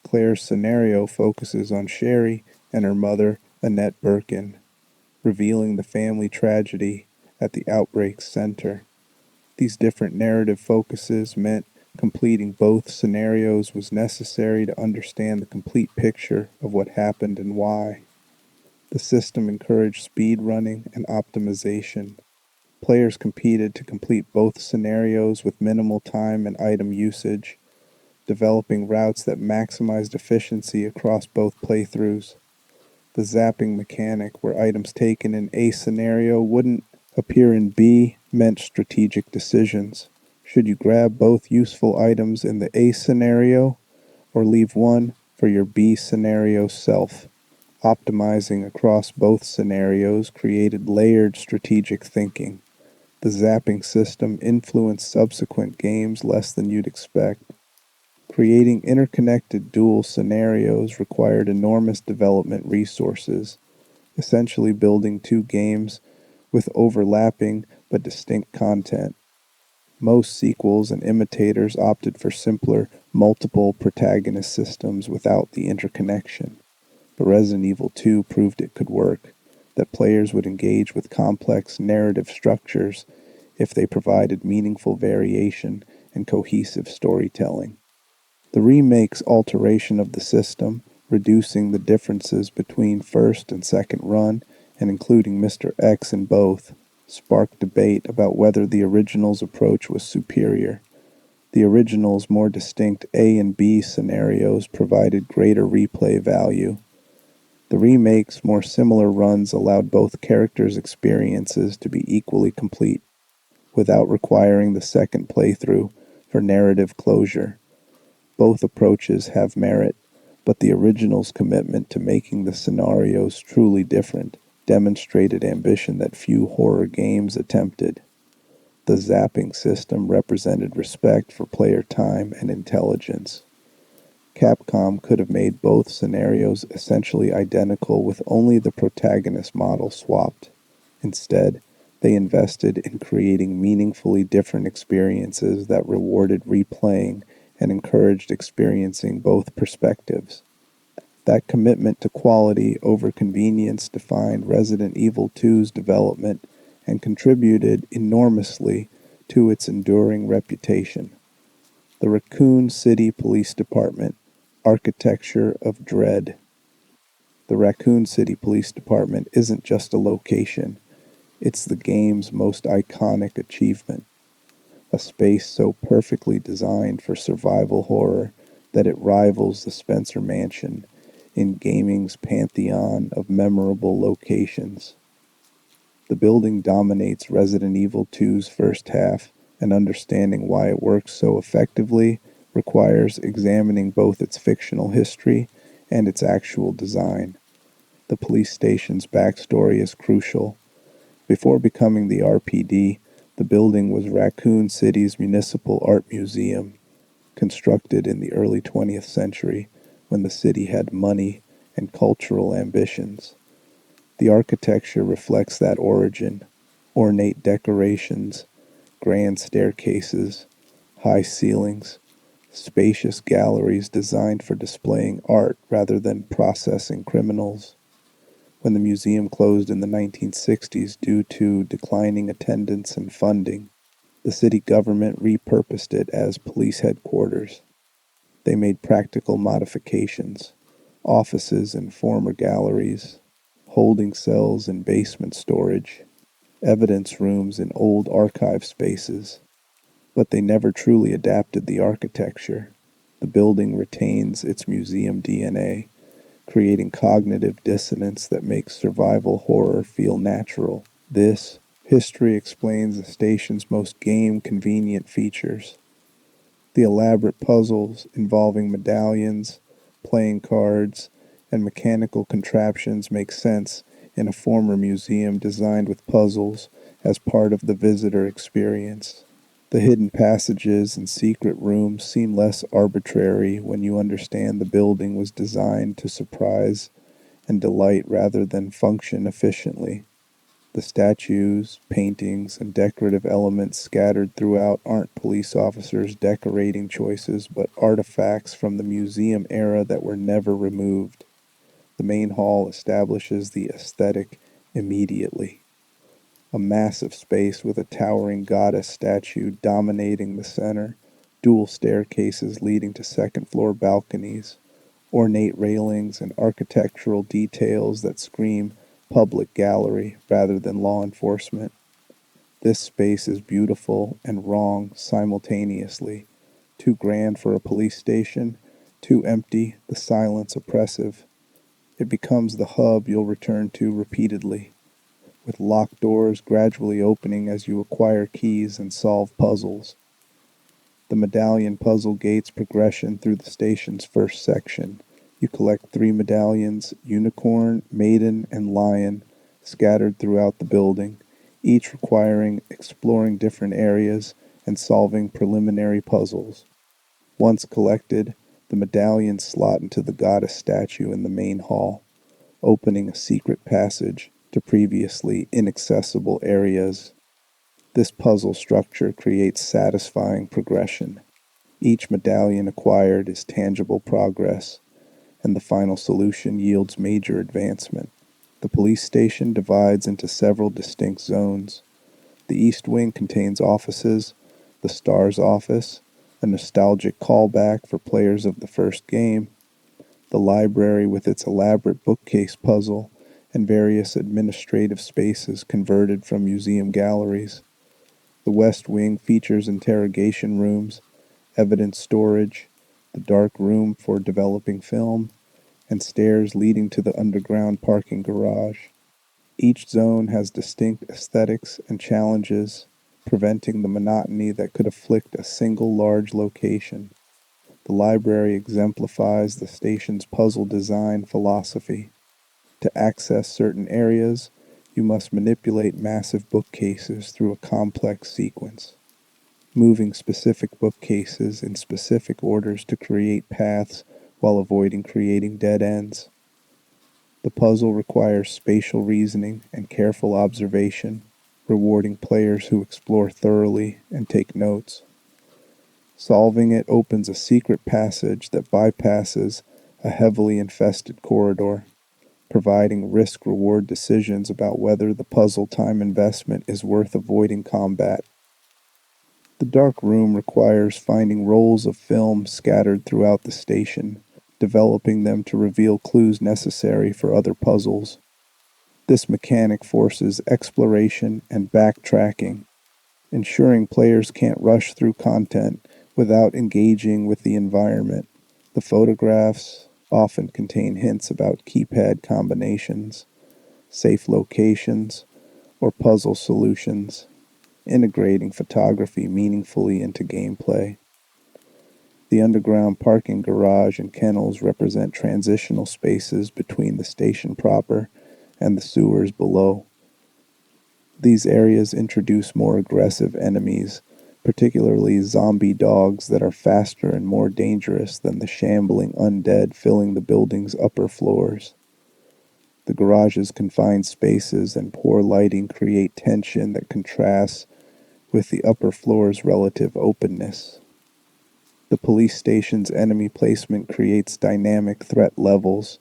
Claire's scenario focuses on Sherry and her mother, Annette Birkin, revealing the family tragedy at the outbreak's center. These different narrative focuses meant completing both scenarios was necessary to understand the complete picture of what happened and why. The system encouraged speed running and optimization. Players competed to complete both scenarios with minimal time and item usage, developing routes that maximized efficiency across both playthroughs. The zapping mechanic, where items taken in A scenario wouldn't appear in B, meant strategic decisions. Should you grab both useful items in the A scenario, or leave one for your B scenario self? Optimizing across both scenarios created layered strategic thinking. The zapping system influenced subsequent games less than you'd expect. Creating interconnected dual scenarios required enormous development resources, essentially building two games with overlapping but distinct content. Most sequels and imitators opted for simpler, multiple protagonist systems without the interconnection. But Resident Evil 2 proved it could work, that players would engage with complex narrative structures if they provided meaningful variation and cohesive storytelling. The remake's alteration of the system, reducing the differences between first and second run and including Mr. X in both, sparked debate about whether the original's approach was superior. The original's more distinct A and B scenarios provided greater replay value. The remake's more similar runs allowed both characters' experiences to be equally complete, without requiring the second playthrough for narrative closure. Both approaches have merit, but the original's commitment to making the scenarios truly different demonstrated ambition that few horror games attempted. The zapping system represented respect for player time and intelligence. Capcom could have made both scenarios essentially identical with only the protagonist model swapped. Instead, they invested in creating meaningfully different experiences that rewarded replaying and encouraged experiencing both perspectives. That commitment to quality over convenience defined Resident Evil 2's development and contributed enormously to its enduring reputation. The Raccoon City Police Department, Architecture of Dread. The Raccoon City Police Department isn't just a location, it's the game's most iconic achievement. A space so perfectly designed for survival horror that it rivals the Spencer Mansion in gaming's pantheon of memorable locations. The building dominates Resident Evil 2's first half, and understanding why it works so effectively requires examining both its fictional history and its actual design. The police station's backstory is crucial. Before becoming the RPD, the building was Raccoon City's Municipal Art Museum, constructed in the early 20th century when the city had money and cultural ambitions. The architecture reflects that origin: ornate decorations, grand staircases, high ceilings, spacious galleries designed for displaying art rather than processing criminals. When the museum closed in the 1960s due to declining attendance and funding, the city government repurposed it as police headquarters. They made practical modifications: offices in former galleries, holding cells in basement storage, evidence rooms in old archive spaces. But they never truly adapted the architecture. the building retains its museum DNA, creating cognitive dissonance that makes survival horror feel natural. This history explains the station's most game-convenient features. The elaborate puzzles involving medallions, playing cards, and mechanical contraptions make sense in a former museum designed with puzzles as part of the visitor experience. The hidden passages and secret rooms seem less arbitrary when you understand the building was designed to surprise and delight rather than function efficiently. The statues, paintings, and decorative elements scattered throughout aren't police officers' decorating choices, but artifacts from the museum era that were never removed. The main hall establishes the aesthetic immediately. A massive space with a towering goddess statue dominating the center, dual staircases leading to second-floor balconies, ornate railings and architectural details that scream public gallery rather than law enforcement. This space is beautiful and wrong simultaneously. Too grand for a police station, too empty, the silence oppressive. It becomes the hub you'll return to repeatedly, with locked doors gradually opening as you acquire keys and solve puzzles. The medallion puzzle gates progression through the station's first section. You collect 3 medallions, unicorn, maiden, and lion, scattered throughout the building, each requiring exploring different areas and solving preliminary puzzles. Once collected, the medallions slot into the goddess statue in the main hall, opening a secret passage to previously inaccessible areas. This puzzle structure creates satisfying progression. Each medallion acquired is tangible progress, and the final solution yields major advancement. The police station divides into several distinct zones. The East Wing contains offices, the Star's office, a nostalgic callback for players of the first game, the library with its elaborate bookcase puzzle, and various administrative spaces converted from museum galleries. The West Wing features interrogation rooms, evidence storage, the dark room for developing film, and stairs leading to the underground parking garage. Each zone has distinct aesthetics and challenges, preventing the monotony that could afflict a single large location. The library exemplifies the station's puzzle design philosophy. To access certain areas, you must manipulate massive bookcases through a complex sequence, moving specific bookcases in specific orders to create paths while avoiding creating dead ends. The puzzle requires spatial reasoning and careful observation, rewarding players who explore thoroughly and take notes. Solving it opens a secret passage that bypasses a heavily infested corridor, providing risk-reward decisions about whether the puzzle time investment is worth avoiding combat. The dark room requires finding rolls of film scattered throughout the station, developing them to reveal clues necessary for other puzzles. This mechanic forces exploration and backtracking, ensuring players can't rush through content without engaging with the environment. The photographs often contain hints about keypad combinations, safe locations, or puzzle solutions, integrating photography meaningfully into gameplay. The underground parking garage and kennels represent transitional spaces between the station proper and the sewers below. These areas introduce more aggressive enemies, particularly zombie dogs that are faster and more dangerous than the shambling undead filling the building's upper floors. The garage's confined spaces and poor lighting create tension that contrasts with the upper floor's relative openness. The police station's enemy placement creates dynamic threat levels.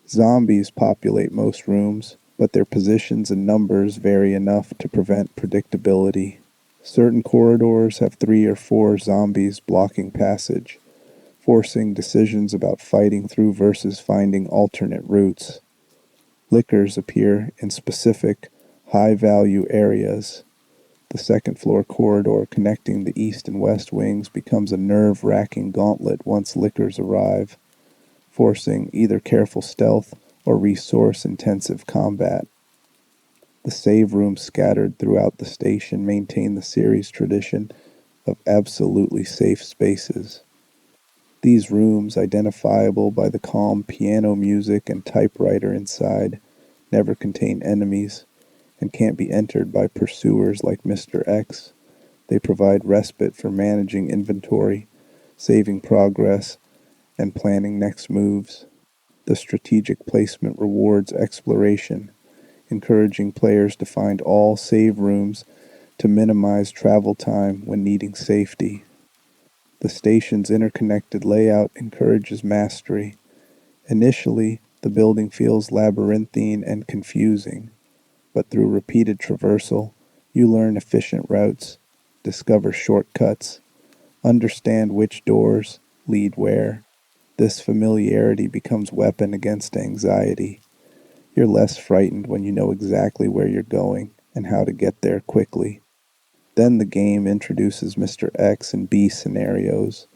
Zombies populate most rooms, but their positions and numbers vary enough to prevent predictability. Certain corridors have 3 or 4 zombies blocking passage, forcing decisions about fighting through versus finding alternate routes. Lickers appear in specific, high-value areas, The second floor corridor connecting the east and west wings becomes a nerve-wracking gauntlet once lickers arrive, forcing either careful stealth or resource-intensive combat. The save rooms scattered throughout the station maintain the series' tradition of absolutely safe spaces. These rooms, identifiable by the calm piano music and typewriter inside, never contain enemies and can't be entered by pursuers like Mr. X. They provide respite for managing inventory, saving progress, and planning next moves. The strategic placement rewards exploration, encouraging players to find all save rooms to minimize travel time when needing safety. The station's interconnected layout encourages mastery. Initially, the building feels labyrinthine and confusing, but through repeated traversal, you learn efficient routes, discover shortcuts, understand which doors lead where. This familiarity becomes weapon against anxiety. You're less frightened when you know exactly where you're going and how to get there quickly. Then the game introduces Mr. X and B scenarios,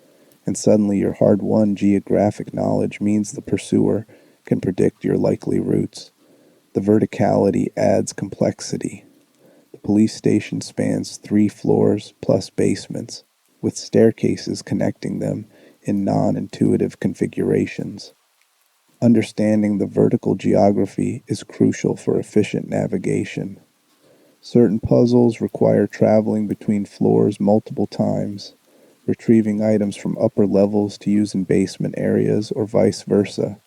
and suddenly your hard-won geographic knowledge means the pursuer can predict your likely routes. The verticality adds complexity. The police station spans 3 floors plus basements, with staircases connecting them in non-intuitive configurations. Understanding the vertical geography is crucial for efficient navigation. Certain puzzles require traveling between floors multiple times, retrieving items from upper levels to use in basement areas or vice versa.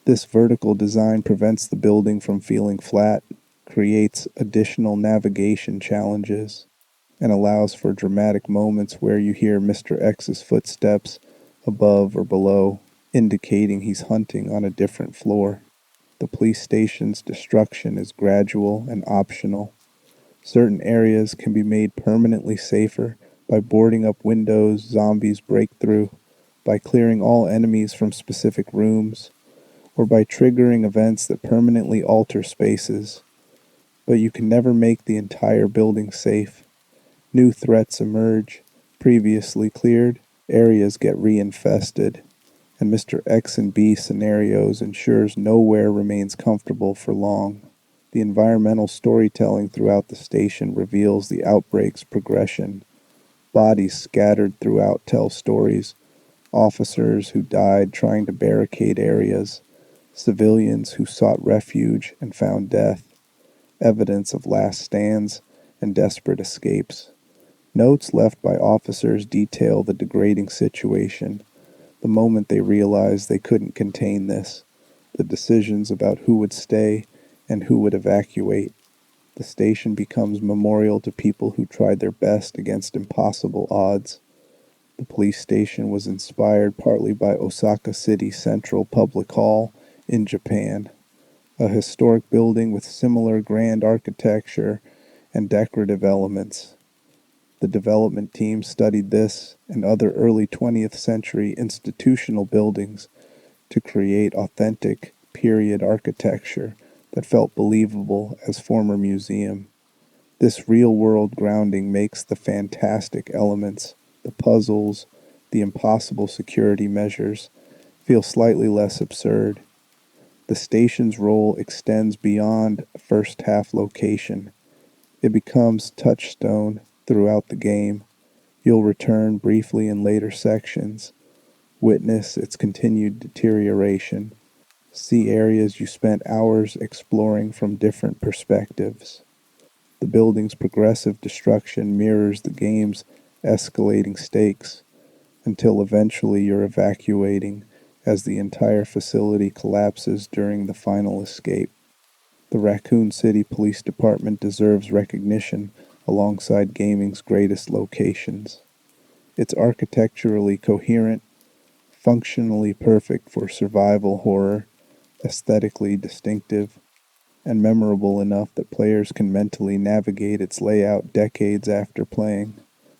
This vertical design prevents the building from feeling flat, creates additional navigation challenges, and allows for dramatic moments where you hear Mr. X's footsteps above or below, indicating he's hunting on a different floor. The police station's destruction is gradual and optional. Certain areas can be made permanently safer by boarding up windows zombies break through, by clearing all enemies from specific rooms, or by triggering events that permanently alter spaces. But you can never make the entire building safe. New threats emerge, previously cleared areas get reinfested, and Mr. X and B scenarios ensures nowhere remains comfortable for long. The environmental storytelling throughout the station reveals the outbreak's progression. Bodies scattered throughout tell stories, officers who died trying to barricade areas, civilians who sought refuge and found death, evidence of last stands and desperate escapes. Notes left by officers detail the degrading situation, the moment they realized they couldn't contain this, the decisions about who would stay and who would evacuate. The station becomes memorial to people who tried their best against impossible odds. The police station was inspired partly by Osaka City Central Public Hall in Japan, a historic building with similar grand architecture and decorative elements. The development team studied this and other early 20th century institutional buildings to create authentic period architecture that felt believable as former museum. This real-world grounding makes the fantastic elements, the puzzles, the impossible security measures, feel slightly less absurd. The station's role extends beyond first half location. It becomes touchstone throughout the game. You'll return briefly in later sections, witness its continued deterioration, see areas you spent hours exploring from different perspectives. The building's progressive destruction mirrors the game's escalating stakes until eventually you're evacuating as the entire facility collapses during the final escape. The Raccoon City Police Department deserves recognition alongside gaming's greatest locations. It's architecturally coherent, functionally perfect for survival horror, aesthetically distinctive, and memorable enough that players can mentally navigate its layout decades after playing.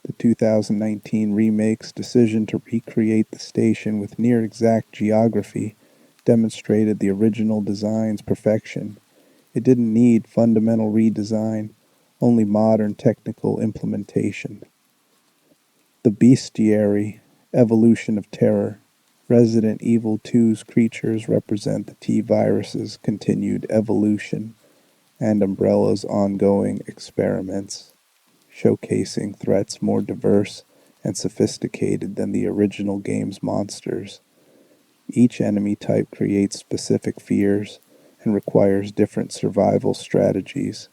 The 2019 remake's decision to recreate the station with near-exact geography demonstrated the original design's perfection. It didn't need fundamental redesign, only modern technical implementation. The Bestiary, Evolution of Terror. Resident Evil 2's creatures represent the T-Virus's continued evolution and Umbrella's ongoing experiments, showcasing threats more diverse and sophisticated than the original game's monsters. Each enemy type creates specific fears and requires different survival strategies,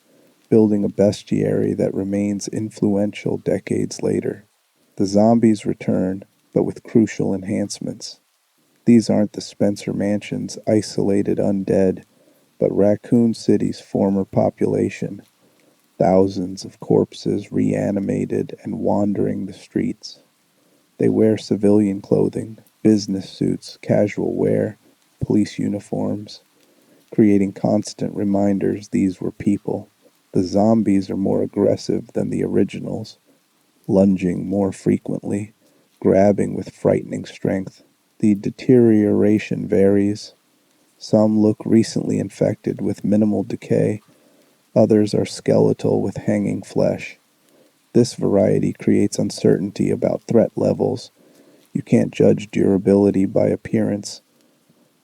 building a bestiary that remains influential decades later. The zombies return, but with crucial enhancements. These aren't the Spencer Mansion's isolated undead, but Raccoon City's former population, thousands of corpses reanimated and wandering the streets. They wear civilian clothing, business suits, casual wear, police uniforms, creating constant reminders these were people. The zombies are more aggressive than the originals, lunging more frequently, grabbing with frightening strength. The deterioration varies. Some look recently infected with minimal decay, others are skeletal with hanging flesh. This variety creates uncertainty about threat levels. You can't judge durability by appearance.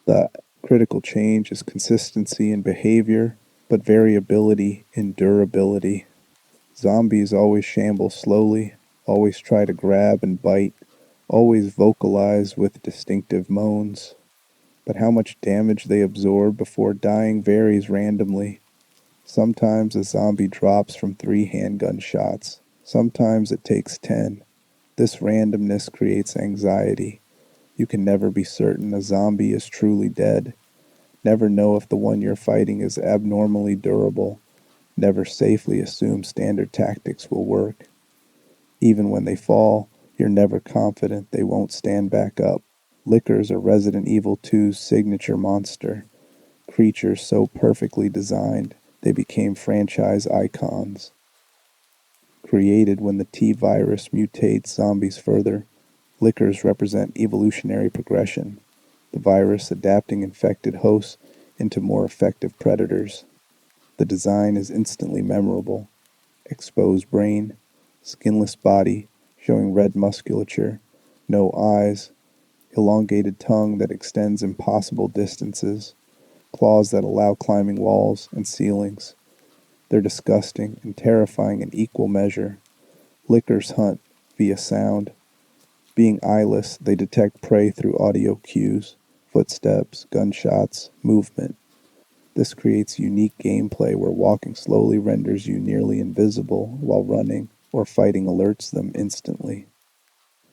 The critical change is consistency in behavior, but variability in durability. Zombies always shamble slowly, always try to grab and bite, always vocalize with distinctive moans. But how much damage they absorb before dying varies randomly. Sometimes a zombie drops from 3 handgun shots. Sometimes it takes 10. This randomness creates anxiety. You can never be certain a zombie is truly dead. Never know if the one you're fighting is abnormally durable. Never safely assume standard tactics will work. Even when they fall, you're never confident they won't stand back up. Lickers are Resident Evil 2's signature monster. Creatures so perfectly designed, they became franchise icons. Created when the T-Virus mutates zombies further, lickers represent evolutionary progression, the virus adapting infected hosts into more effective predators. The design is instantly memorable. Exposed brain, skinless body, showing red musculature, no eyes, elongated tongue that extends impossible distances, claws that allow climbing walls and ceilings. They're disgusting and terrifying in equal measure. Lickers hunt via sound. Being eyeless, they detect prey through audio cues, footsteps, gunshots, movement. This creates unique gameplay where walking slowly renders you nearly invisible while running or fighting alerts them instantly.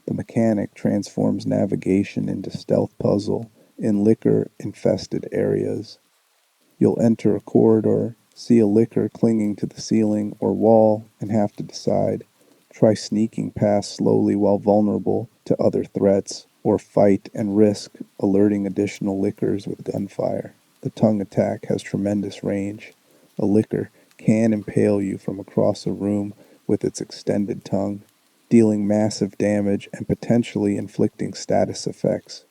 The mechanic transforms navigation into stealth puzzle in liquor-infested areas. You'll enter a corridor, see a licker clinging to the ceiling or wall, and have to decide. Try sneaking past slowly while vulnerable to other threats, or fight and risk alerting additional lickers with gunfire. The tongue attack has tremendous range. A licker can impale you from across a room with its extended tongue, dealing massive damage and potentially inflicting status effects.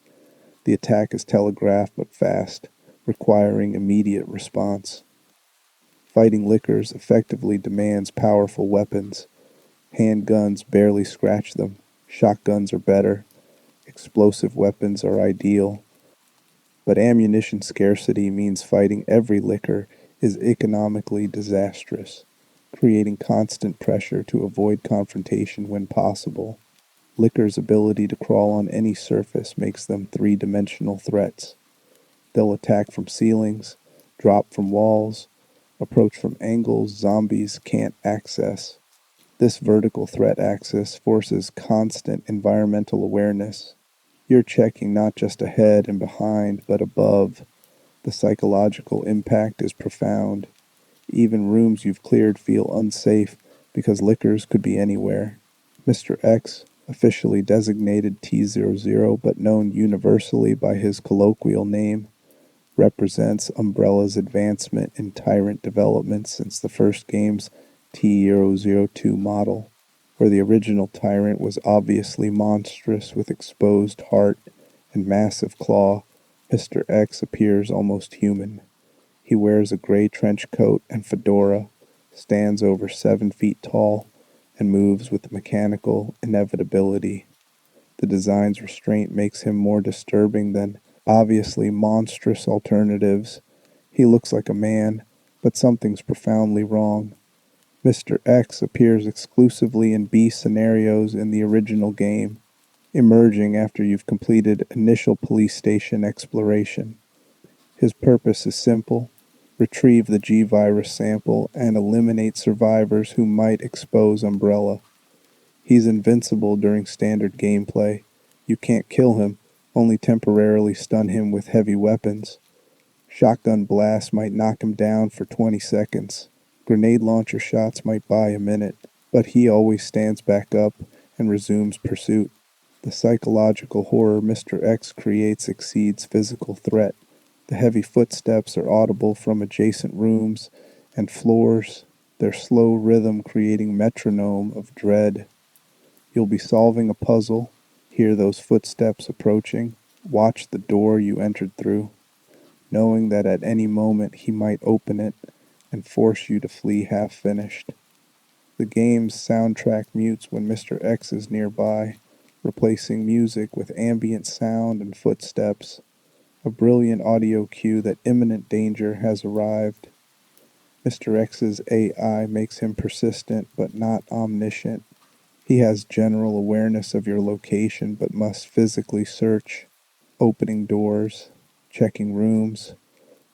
The attack is telegraphed but fast, requiring immediate response. Fighting lickers effectively demands powerful weapons. Handguns barely scratch them. Shotguns are better. Explosive weapons are ideal. But ammunition scarcity means fighting every licker is economically disastrous, creating constant pressure to avoid confrontation when possible. Lickers' ability to crawl on any surface makes them three-dimensional threats. They'll attack from ceilings, drop from walls, approach from angles zombies can't access. This vertical threat axis forces constant environmental awareness. You're checking not just ahead and behind, but above. The psychological impact is profound. Even rooms you've cleared feel unsafe because lickers could be anywhere. Mr. X, officially designated T00 but known universally by his colloquial name, represents Umbrella's advancement in tyrant development since the first game's T002 model, where the original tyrant was obviously monstrous with exposed heart and massive claw. Mr. X appears almost human. He wears a gray trench coat and fedora, stands over 7 feet tall, and moves with mechanical inevitability. The design's restraint makes him more disturbing than obviously monstrous alternatives. He looks like a man, but something's profoundly wrong. Mr. X appears exclusively in B scenarios in the original game, emerging after you've completed initial police station exploration. His purpose is simple: retrieve the G virus sample and eliminate survivors who might expose Umbrella. He's invincible during standard gameplay. You can't kill him, only temporarily stun him with heavy weapons. Shotgun blasts might knock him down for 20 seconds. Grenade launcher shots might buy a minute, but he always stands back up and resumes pursuit. The psychological horror Mr. X creates exceeds physical threat. The heavy footsteps are audible from adjacent rooms and floors, their slow rhythm creating metronome of dread. You'll be solving a puzzle, hear those footsteps approaching, watch the door you entered through, knowing that at any moment he might open it and force you to flee half-finished. The game's soundtrack mutes when Mr. X is nearby, replacing music with ambient sound and footsteps, a brilliant audio cue that imminent danger has arrived. Mr. X's AI makes him persistent but not omniscient. He has general awareness of your location but must physically search, opening doors, checking rooms,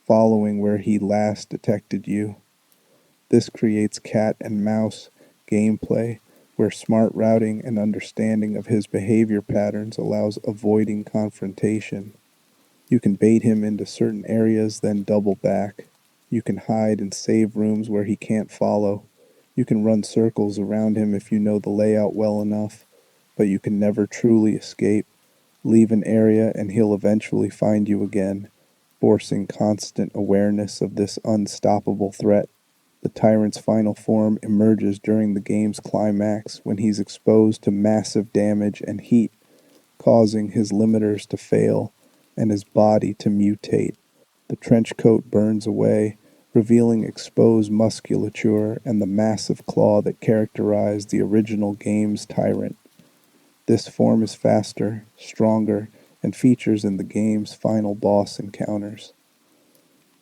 following where he last detected you. This creates cat and mouse gameplay where smart routing and understanding of his behavior patterns allows avoiding confrontation. You can bait him into certain areas, then double back. You can hide and save rooms where he can't follow. You can run circles around him if you know the layout well enough, but you can never truly escape. Leave an area and he'll eventually find you again, forcing constant awareness of this unstoppable threat. The tyrant's final form emerges during the game's climax when he's exposed to massive damage and heat, causing his limiters to fail and his body to mutate. The trench coat burns away, revealing exposed musculature and the massive claw that characterized the original game's tyrant. This form is faster, stronger, and features in the game's final boss encounters.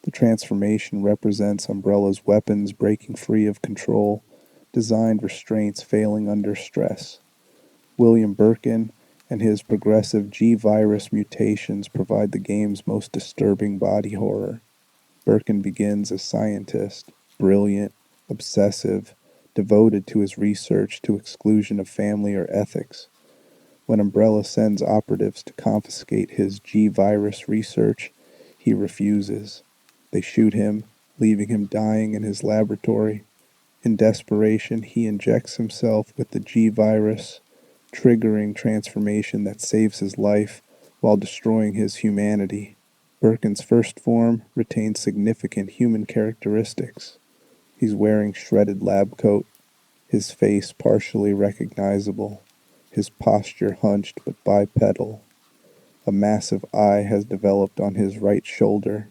The transformation represents Umbrella's weapons breaking free of control, designed restraints failing under stress. William Birkin and his progressive G-virus mutations provide the game's most disturbing body horror. Birkin begins as scientist, brilliant, obsessive, devoted to his research to exclusion of family or ethics. When Umbrella sends operatives to confiscate his G-virus research, he refuses. They shoot him, leaving him dying in his laboratory. In desperation, he injects himself with the G-virus, triggering transformation that saves his life while destroying his humanity. Birkin's first form retains significant human characteristics. He's wearing shredded lab coat, his face partially recognizable, his posture hunched but bipedal. A massive eye has developed on his right shoulder,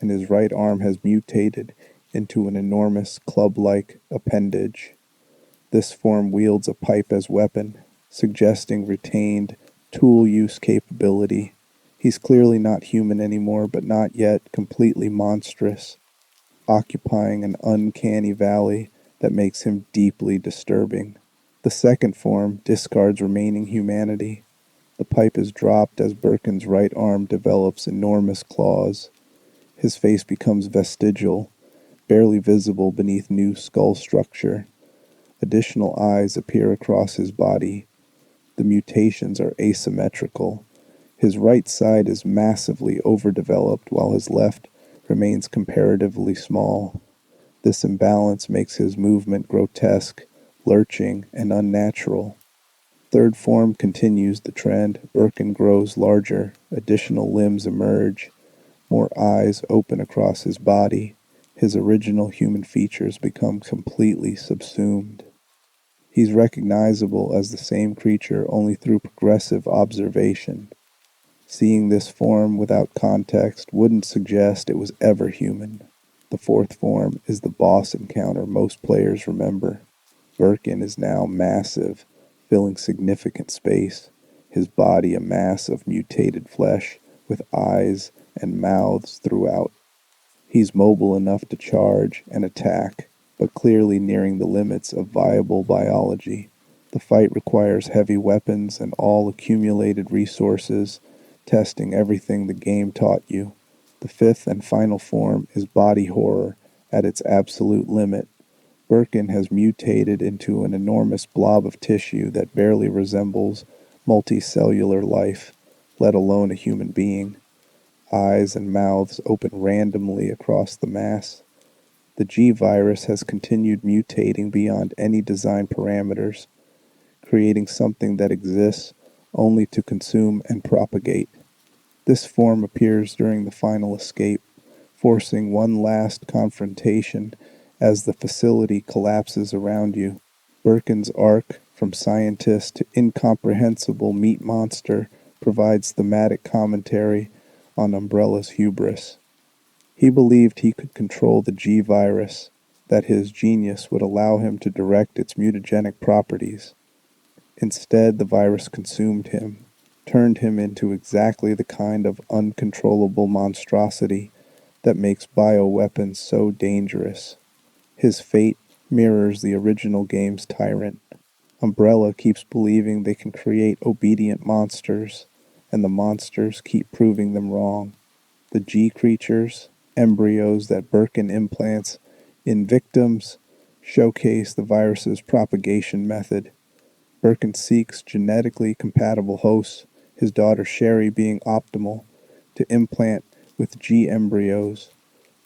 and his right arm has mutated into an enormous club-like appendage. This form wields a pipe as weapon, suggesting retained tool use capability. He's clearly not human anymore, but not yet completely monstrous, occupying an uncanny valley that makes him deeply disturbing. The second form discards remaining humanity. The pipe is dropped as Birkin's right arm develops enormous claws. His face becomes vestigial, barely visible beneath new skull structure. Additional eyes appear across his body. The mutations are asymmetrical. His right side is massively overdeveloped while his left remains comparatively small. This imbalance makes his movement grotesque, lurching, and unnatural. Third form continues the trend. Birkin grows larger, additional limbs emerge, more eyes open across his body. His original human features become completely subsumed. He's recognizable as the same creature only through progressive observation. Seeing this form without context wouldn't suggest it was ever human. The fourth form is the boss encounter most players remember. Birkin is now massive, filling significant space, his body a mass of mutated flesh with eyes and mouths throughout. He's mobile enough to charge and attack, but clearly nearing the limits of viable biology. The fight requires heavy weapons and all accumulated resources, testing everything the game taught you. The fifth and final form is body horror at its absolute limit. Birkin has mutated into an enormous blob of tissue that barely resembles multicellular life, let alone a human being. Eyes and mouths open randomly across the mass. The G virus has continued mutating beyond any design parameters, creating something that exists only to consume and propagate. This form appears during the final escape, forcing one last confrontation as the facility collapses around you. Birkin's arc, from scientist to incomprehensible meat monster, provides thematic commentary on Umbrella's hubris. He believed he could control the G virus, that his genius would allow him to direct its mutagenic properties. Instead, the virus consumed him, turned him into exactly the kind of uncontrollable monstrosity that makes bioweapons so dangerous. His fate mirrors the original game's tyrant. Umbrella keeps believing they can create obedient monsters, and the monsters keep proving them wrong. The G creatures, embryos that Birkin implants in victims, showcase the virus's propagation method. Birkin seeks genetically compatible hosts, his daughter Sherry being optimal, to implant with G embryos.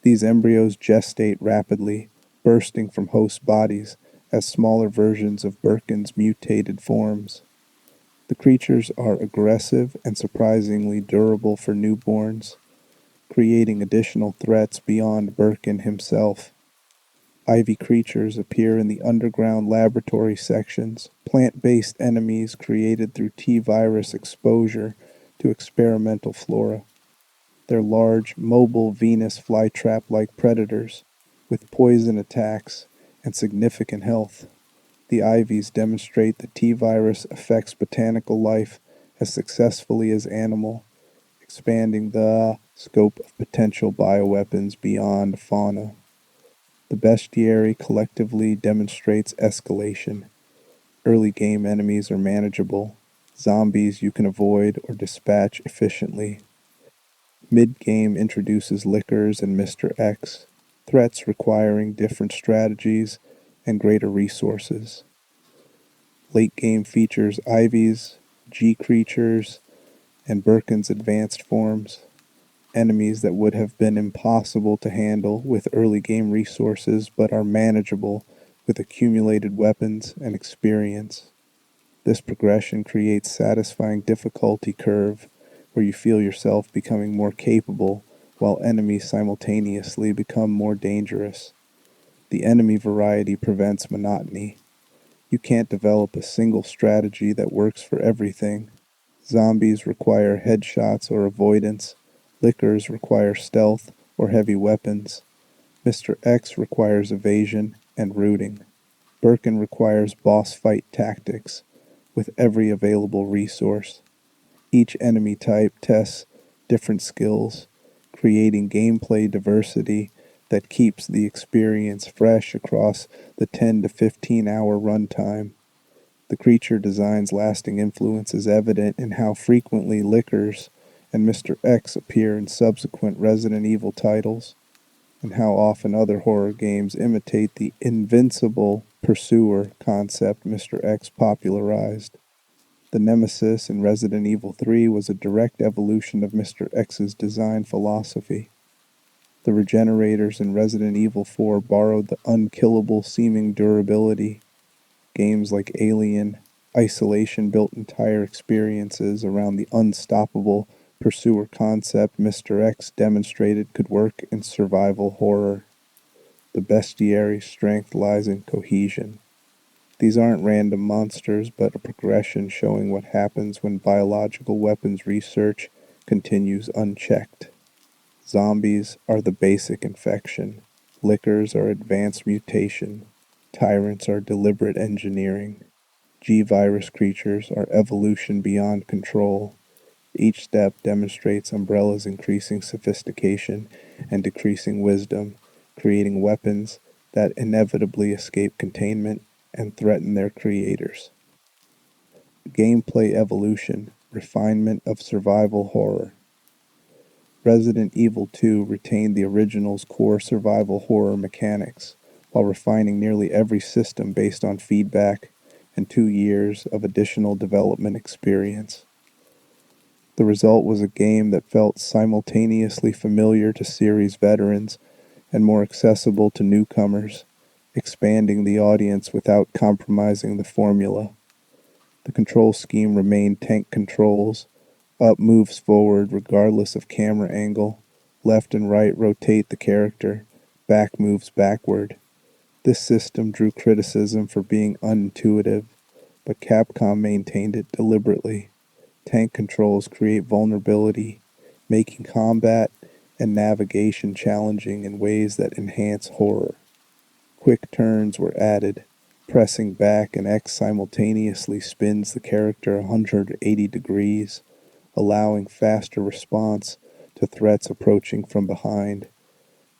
These embryos gestate rapidly, bursting from host bodies as smaller versions of Birkin's mutated forms. The creatures are aggressive and surprisingly durable for newborns, creating additional threats beyond Birkin himself. Ivy creatures appear in the underground laboratory sections, plant-based enemies created through T-virus exposure to experimental flora. They're large, mobile Venus flytrap-like predators, with poison attacks and significant health. The Ivies demonstrate that T-virus affects botanical life as successfully as animal, expanding the scope of potential bioweapons beyond fauna. The bestiary collectively demonstrates escalation. Early game enemies are manageable, zombies you can avoid or dispatch efficiently. Mid-game introduces Lickers and Mr. X, threats requiring different strategies and greater resources. Late game features Ivies, G creatures, and Birkin's advanced forms, enemies that would have been impossible to handle with early game resources but are manageable with accumulated weapons and experience. This progression creates satisfying difficulty curve where you feel yourself becoming more capable while enemies simultaneously become more dangerous. The enemy variety prevents monotony. You can't develop a single strategy that works for everything. Zombies require headshots or avoidance. Lickers require stealth or heavy weapons. Mr. X requires evasion and rooting. Birkin requires boss fight tactics with every available resource. Each enemy type tests different skills, creating gameplay diversity that keeps the experience fresh across the 10 to 15 hour runtime. The creature design's lasting influence is evident in how frequently Lickers and Mr. X appear in subsequent Resident Evil titles, and how often other horror games imitate the invincible pursuer concept Mr. X popularized. The Nemesis in Resident Evil 3 was a direct evolution of Mr. X's design philosophy. The Regenerators in Resident Evil 4 borrowed the unkillable seeming durability. Games like Alien Isolation built entire experiences around the unstoppable pursuer concept Mr. X demonstrated could work in survival horror. The bestiary's strength lies in cohesion. These aren't random monsters, but a progression showing what happens when biological weapons research continues unchecked. Zombies are the basic infection. Liquors are advanced mutation. Tyrants are deliberate engineering. G-virus creatures are evolution beyond control. Each step demonstrates Umbrella's increasing sophistication and decreasing wisdom, creating weapons that inevitably escape containment and threaten their creators. Gameplay evolution, refinement of survival horror. Resident Evil 2 retained the original's core survival horror mechanics, while refining nearly every system based on feedback and 2 years of additional development experience. The result was a game that felt simultaneously familiar to series veterans and more accessible to newcomers, expanding the audience without compromising the formula. The control scheme remained tank controls. Up moves forward regardless of camera angle. Left and right rotate the character. Back moves backward. This system drew criticism for being unintuitive, but Capcom maintained it deliberately. Tank controls create vulnerability, making combat and navigation challenging in ways that enhance horror. Quick turns were added. Pressing back and X simultaneously spins the character 180 degrees, allowing faster response to threats approaching from behind.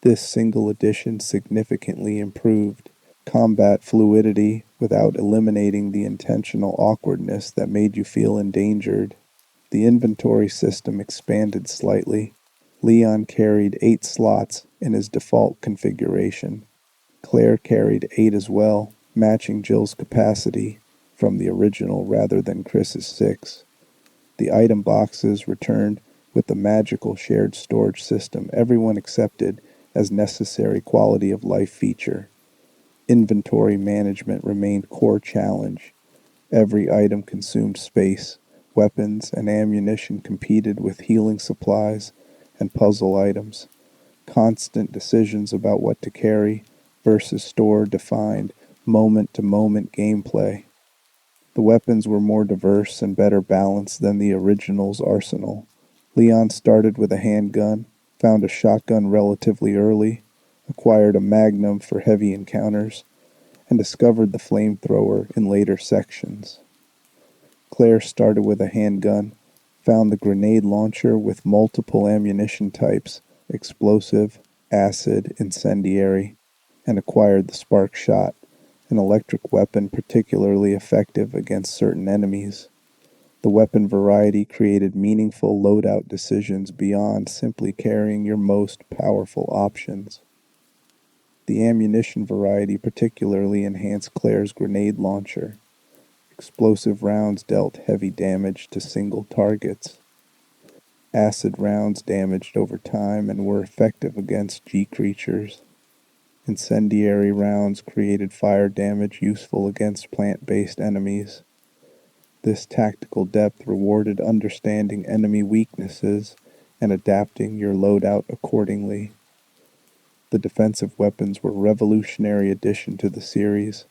This single addition significantly improved combat fluidity without eliminating the intentional awkwardness that made you feel endangered. The inventory system expanded slightly. Leon carried 8 slots in his default configuration. Claire carried 8 as well, matching Jill's capacity from the original rather than Chris's 6. The item boxes returned with the magical shared storage system everyone accepted as necessary quality of life feature. Inventory management remained core challenge. Every item consumed space. Weapons and ammunition competed with healing supplies and puzzle items. Constant decisions about what to carry versus store defined moment-to-moment gameplay. The weapons were more diverse and better balanced than the original's arsenal. Leon started with a handgun, found a shotgun relatively early, acquired a magnum for heavy encounters, and discovered the flamethrower in later sections. Claire started with a handgun, found the grenade launcher with multiple ammunition types, explosive, acid, incendiary, and acquired the spark shot, an electric weapon particularly effective against certain enemies. The weapon variety created meaningful loadout decisions beyond simply carrying your most powerful options. The ammunition variety particularly enhanced Claire's grenade launcher. Explosive rounds dealt heavy damage to single targets. Acid rounds damaged over time and were effective against G creatures. Incendiary rounds created fire damage useful against plant-based enemies. This tactical depth rewarded understanding enemy weaknesses and adapting your loadout accordingly. The defensive weapons were a revolutionary addition to the series.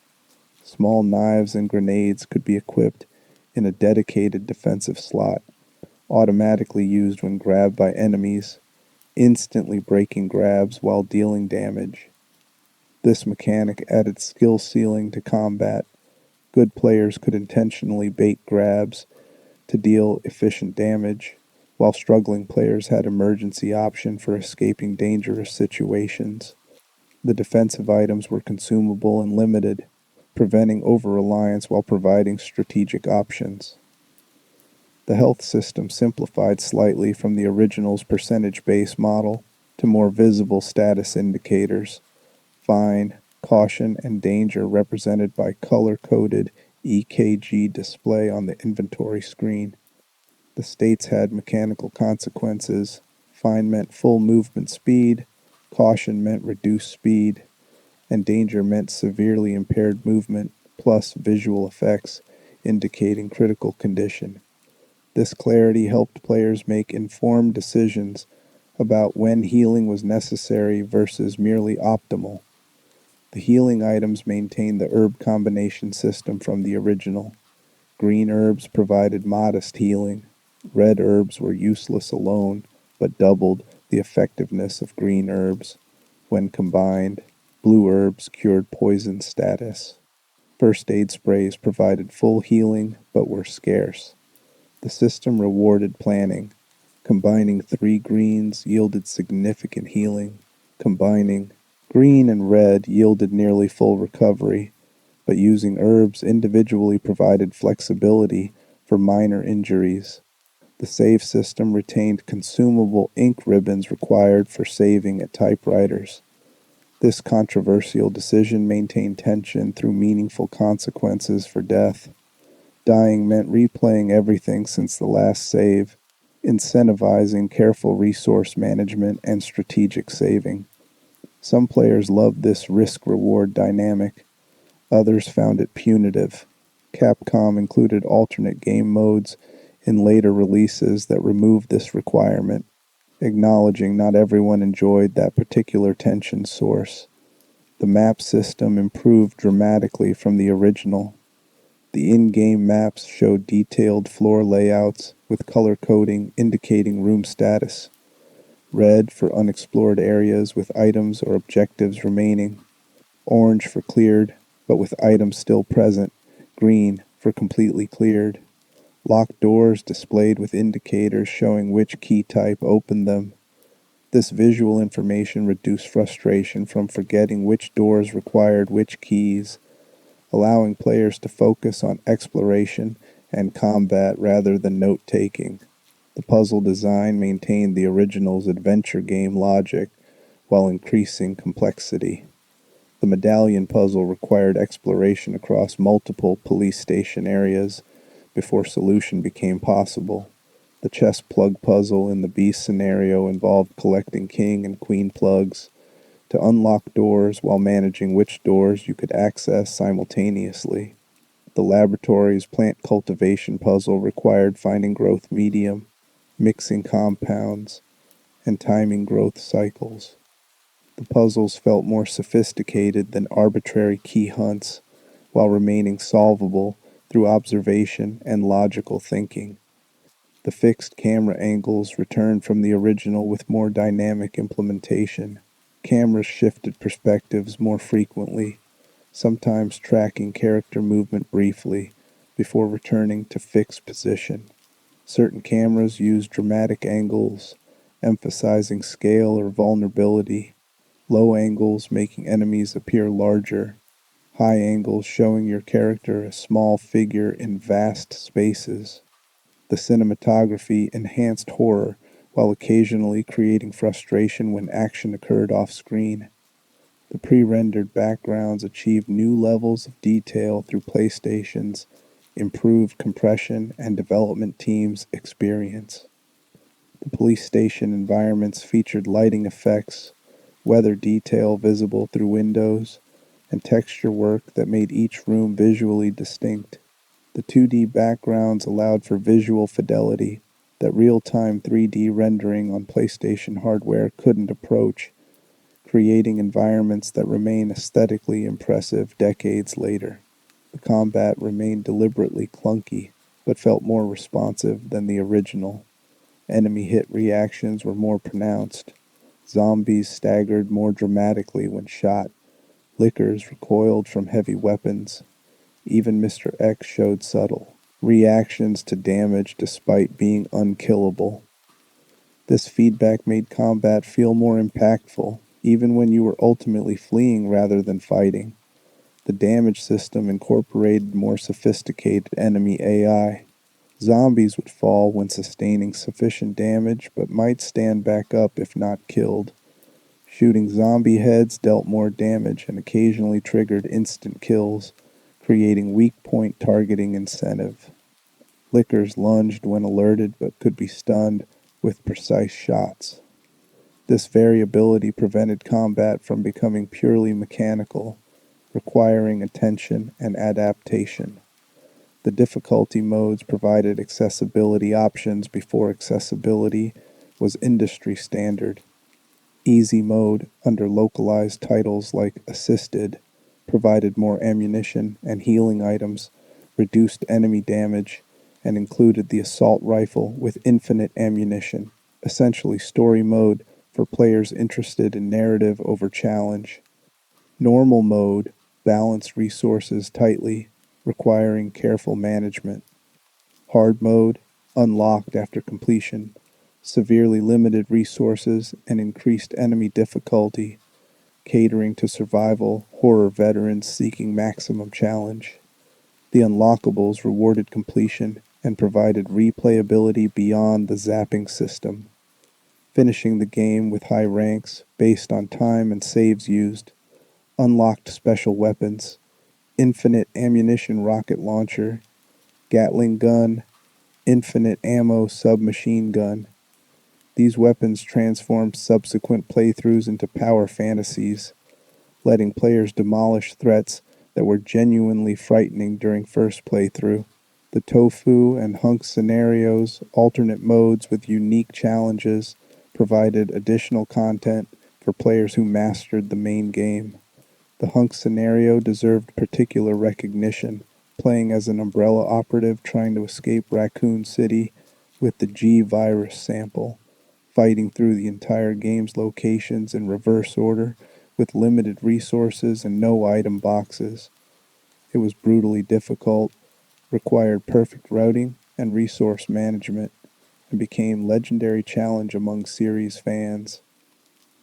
Small knives and grenades could be equipped in a dedicated defensive slot, automatically used when grabbed by enemies, instantly breaking grabs while dealing damage. This mechanic added skill ceiling to combat. Good players could intentionally bait grabs to deal efficient damage, while struggling players had emergency option for escaping dangerous situations. The defensive items were consumable and limited, preventing over-reliance while providing strategic options. The health system simplified slightly from the original's percentage-based model to more visible status indicators. Fine, caution, and danger represented by color-coded EKG display on the inventory screen. The states had mechanical consequences. Fine meant full movement speed, caution meant reduced speed, and danger meant severely impaired movement plus visual effects indicating critical condition. This clarity helped players make informed decisions about when healing was necessary versus merely optimal. The healing items maintained the herb combination system from the original. Green herbs provided modest healing. Red herbs were useless alone, but doubled the effectiveness of green herbs. When combined, blue herbs cured poison status. First aid sprays provided full healing but were scarce. The system rewarded planning. Combining 3 greens yielded significant healing. Combining green and red yielded nearly full recovery, but using herbs individually provided flexibility for minor injuries. The save system retained consumable ink ribbons required for saving at typewriters. This controversial decision maintained tension through meaningful consequences for death. Dying meant replaying everything since the last save, incentivizing careful resource management and strategic saving. Some players loved this risk-reward dynamic. Others found it punitive. Capcom included alternate game modes in later releases that removed this requirement, acknowledging not everyone enjoyed that particular tension source. The map system improved dramatically from the original. The in-game maps showed detailed floor layouts with color coding indicating room status. Red for unexplored areas with items or objectives remaining. Orange for cleared, but with items still present. Green for completely cleared. Locked doors displayed with indicators showing which key type opened them. This visual information reduced frustration from forgetting which doors required which keys, allowing players to focus on exploration and combat rather than note-taking. The puzzle design maintained the original's adventure game logic while increasing complexity. The medallion puzzle required exploration across multiple police station areas before solution became possible. The chess plug puzzle in the Beast scenario involved collecting king and queen plugs to unlock doors while managing which doors you could access simultaneously. The laboratory's plant cultivation puzzle required finding growth medium, mixing compounds, and timing growth cycles. The puzzles felt more sophisticated than arbitrary key hunts, while remaining solvable through observation and logical thinking. The fixed camera angles returned from the original with more dynamic implementation. Cameras shifted perspectives more frequently, sometimes tracking character movement briefly before returning to fixed position. Certain cameras used dramatic angles, emphasizing scale or vulnerability, low angles making enemies appear larger, high angles showing your character a small figure in vast spaces. The cinematography enhanced horror while occasionally creating frustration when action occurred off-screen. The pre-rendered backgrounds achieved new levels of detail through PlayStation's improved compression and development teams' experience. The police station environments featured lighting effects, weather detail visible through windows, and texture work that made each room visually distinct. The 2D backgrounds allowed for visual fidelity that real-time 3D rendering on PlayStation hardware couldn't approach, creating environments that remain aesthetically impressive decades later. The combat remained deliberately clunky, but felt more responsive than the original. Enemy hit reactions were more pronounced. Zombies staggered more dramatically when shot. Lickers recoiled from heavy weapons. Even Mr. X showed subtle reactions to damage despite being unkillable. This feedback made combat feel more impactful, even when you were ultimately fleeing rather than fighting. The damage system incorporated more sophisticated enemy AI. Zombies would fall when sustaining sufficient damage, but might stand back up if not killed. Shooting zombie heads dealt more damage and occasionally triggered instant kills, creating weak point targeting incentive. Lickers lunged when alerted but could be stunned with precise shots. This variability prevented combat from becoming purely mechanical, requiring attention and adaptation. The difficulty modes provided accessibility options before accessibility was industry standard. Easy mode, under localized titles like Assisted, provided more ammunition and healing items, reduced enemy damage, and included the assault rifle with infinite ammunition, essentially story mode for players interested in narrative over challenge. Normal mode balanced resources tightly, requiring careful management. Hard mode unlocked after completion, severely limited resources and increased enemy difficulty, catering to survival horror veterans seeking maximum challenge. The unlockables rewarded completion and provided replayability beyond the zapping system, finishing the game with high ranks based on time and saves used, unlocked special weapons, infinite ammunition rocket launcher, Gatling gun, infinite ammo submachine gun. These weapons transformed subsequent playthroughs into power fantasies, letting players demolish threats that were genuinely frightening during first playthrough. The tofu and hunk scenarios, alternate modes with unique challenges, provided additional content for players who mastered the main game. The hunk scenario deserved particular recognition, playing as an Umbrella operative trying to escape Raccoon City with the G virus sample, fighting through the entire game's locations in reverse order with limited resources and no item boxes. It was brutally difficult, required perfect routing and resource management, and became legendary challenge among series fans.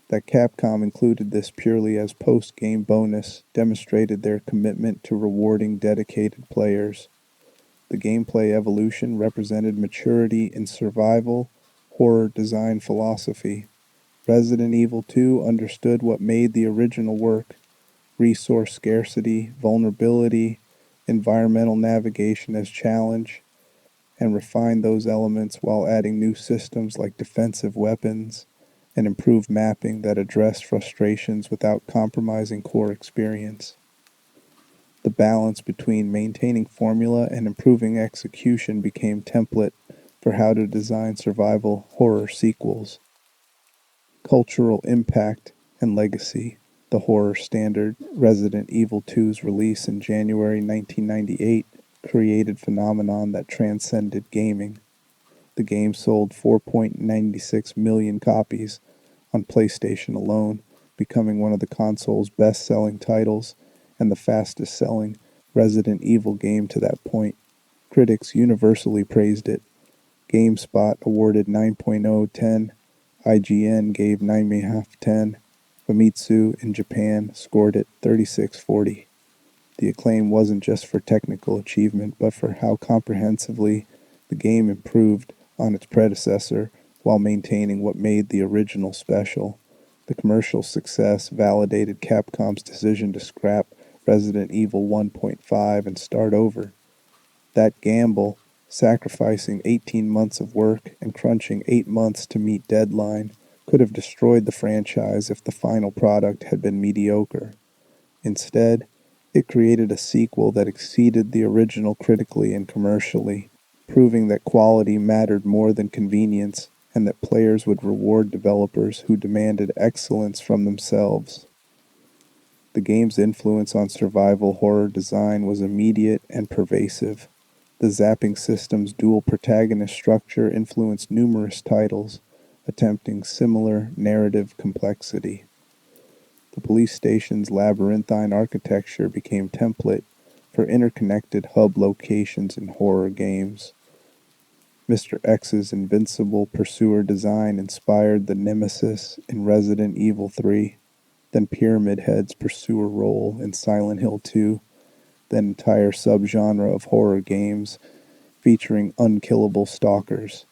That Capcom included this purely as post-game bonus demonstrated their commitment to rewarding dedicated players. The gameplay evolution represented maturity in survival horror design philosophy. Resident Evil 2 understood what made the original work: resource scarcity, vulnerability, environmental navigation as challenge, and refined those elements while adding new systems like defensive weapons and improved mapping that addressed frustrations without compromising core experience. The balance between maintaining formula and improving execution became template for how to design survival horror sequels. Cultural impact and legacy. The horror standard, Resident Evil 2's release in January 1998, created phenomenon that transcended gaming. The game sold 4.96 million copies on PlayStation alone, becoming one of the console's best-selling titles and the fastest-selling Resident Evil game to that point. Critics universally praised it. GameSpot awarded 9.0/10, IGN gave 9.5/10, Famitsu in Japan scored it 36/40. The acclaim wasn't just for technical achievement, but for how comprehensively the game improved on its predecessor while maintaining what made the original special. The commercial success validated Capcom's decision to scrap Resident Evil 1.5 and start over. That gamble, sacrificing 18 months of work and crunching 8 months to meet deadline, could have destroyed the franchise if the final product had been mediocre. Instead, it created a sequel that exceeded the original critically and commercially, proving that quality mattered more than convenience and that players would reward developers who demanded excellence from themselves. The game's influence on survival horror design was immediate and pervasive. The zapping system's dual protagonist structure influenced numerous titles, attempting similar narrative complexity. The police station's labyrinthine architecture became template for interconnected hub locations in horror games. Mr. X's invincible pursuer design inspired the Nemesis in Resident Evil 3, then Pyramid Head's pursuer role in Silent Hill 2, then entire subgenre of horror games featuring unkillable stalkers.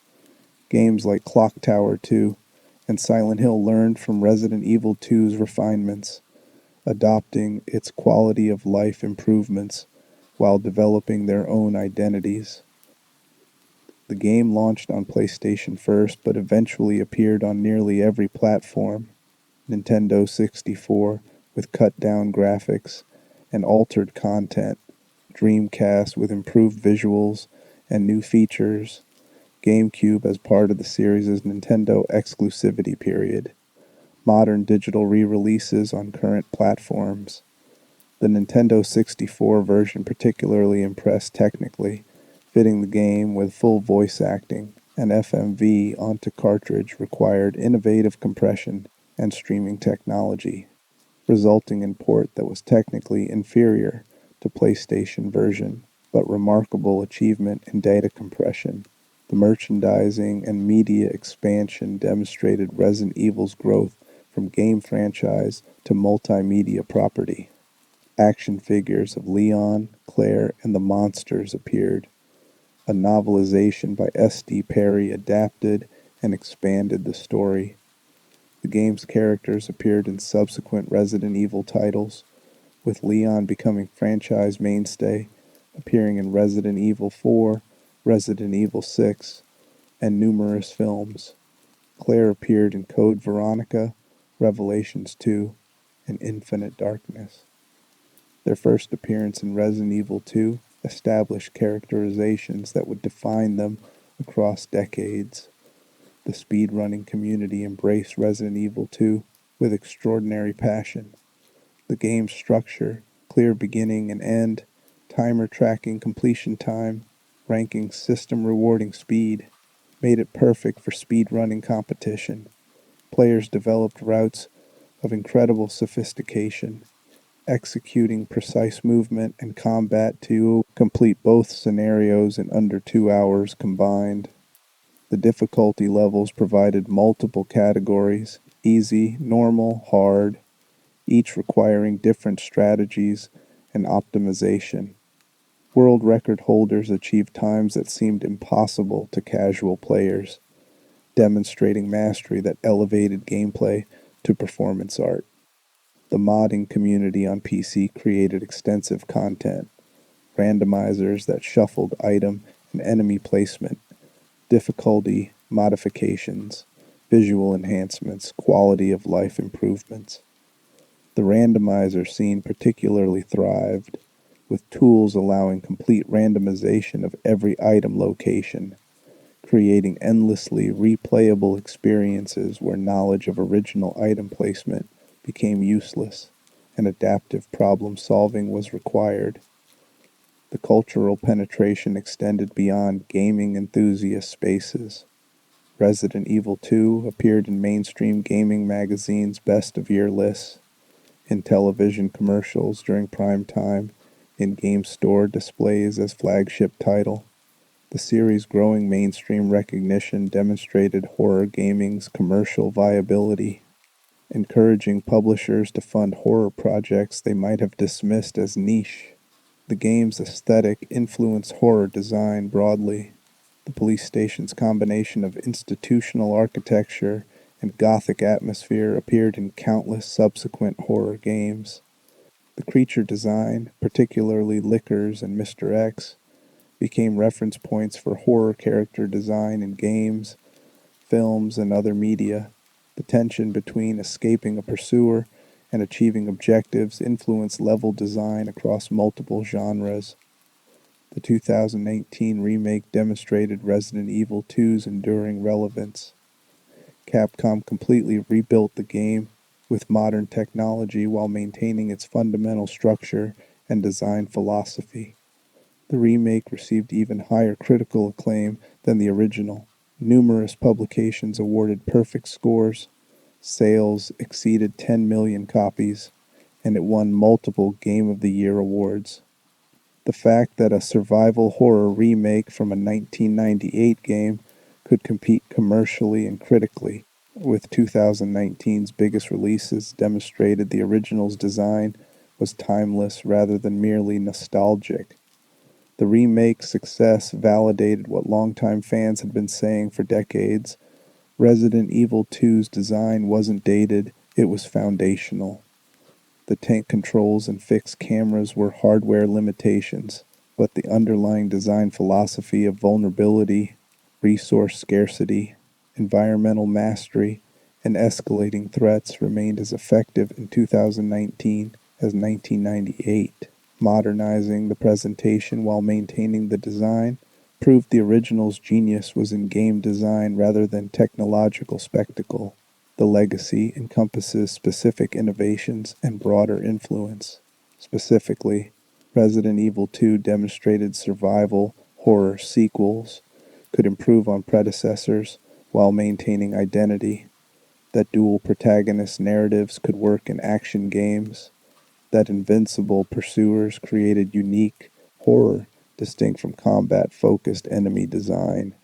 Games like Clock Tower 2 and Silent Hill learned from Resident Evil 2's refinements, adopting its quality of life improvements while developing their own identities. The game launched on PlayStation first, but eventually appeared on nearly every platform: Nintendo 64 with cut-down graphics and altered content, Dreamcast with improved visuals and new features, GameCube as part of the series' Nintendo exclusivity period, modern digital re-releases on current platforms. The Nintendo 64 version particularly impressed technically, fitting the game with full voice acting, and FMV onto cartridge required innovative compression and streaming technology, resulting in port that was technically inferior to PlayStation version, but remarkable achievement in data compression. The merchandising and media expansion demonstrated Resident Evil's growth from game franchise to multimedia property. Action figures of Leon, Claire, and the monsters appeared. A novelization by S.D. Perry adapted and expanded the story. The game's characters appeared in subsequent Resident Evil titles, with Leon becoming franchise mainstay, appearing in Resident Evil 4, Resident Evil 6, and numerous films. Claire appeared in Code Veronica, Revelations 2, and Infinite Darkness. Their first appearance in Resident Evil 2 established characterizations that would define them across decades. The speedrunning community embraced Resident Evil 2 with extraordinary passion. The game's structure, clear beginning and end, timer tracking completion time, ranking system rewarding speed, made it perfect for speedrunning competition. Players developed routes of incredible sophistication, executing precise movement and combat to complete both scenarios in under 2 hours combined. The difficulty levels provided multiple categories: easy, normal, hard, each requiring different strategies and optimization. World record holders achieved times that seemed impossible to casual players, demonstrating mastery that elevated gameplay to performance art. The modding community on PC created extensive content, randomizers that shuffled item and enemy placement, difficulty modifications, visual enhancements, quality of life improvements. The randomizer scene particularly thrived, with tools allowing complete randomization of every item location, creating endlessly replayable experiences where knowledge of original item placement became useless and adaptive problem solving was required. The cultural penetration extended beyond gaming enthusiast spaces. Resident Evil 2 appeared in mainstream gaming magazines' best of year lists, in television commercials during prime time, in game store displays as flagship title. The series' growing mainstream recognition demonstrated horror gaming's commercial viability, encouraging publishers to fund horror projects they might have dismissed as niche. The game's aesthetic influenced horror design broadly. The police station's combination of institutional architecture and gothic atmosphere appeared in countless subsequent horror games. The creature design, particularly Lickers and Mr. X, became reference points for horror character design in games, films, and other media. The tension between escaping a pursuer and achieving objectives influenced level design across multiple genres. The 2018 remake demonstrated Resident Evil 2's enduring relevance. Capcom completely rebuilt the game with modern technology while maintaining its fundamental structure and design philosophy. The remake received even higher critical acclaim than the original. Numerous publications awarded perfect scores, sales exceeded 10 million copies, and it won multiple Game of the Year awards. The fact that a survival horror remake from a 1998 game could compete commercially and critically with 2019's biggest releases demonstrated the original's design was timeless rather than merely nostalgic. The remake's success validated what longtime fans had been saying for decades. Resident Evil 2's design wasn't dated, it was foundational. The tank controls and fixed cameras were hardware limitations, but the underlying design philosophy of vulnerability, resource scarcity, environmental mastery, and escalating threats remained as effective in 2019 as 1998. Modernizing the presentation while maintaining the design proved the original's genius was in game design rather than technological spectacle. The legacy encompasses specific innovations and broader influence. Specifically, Resident Evil 2 demonstrated survival horror sequels could improve on predecessors while maintaining identity, that dual protagonist narratives could work in action games, that invincible pursuers created unique horror distinct from combat-focused enemy design.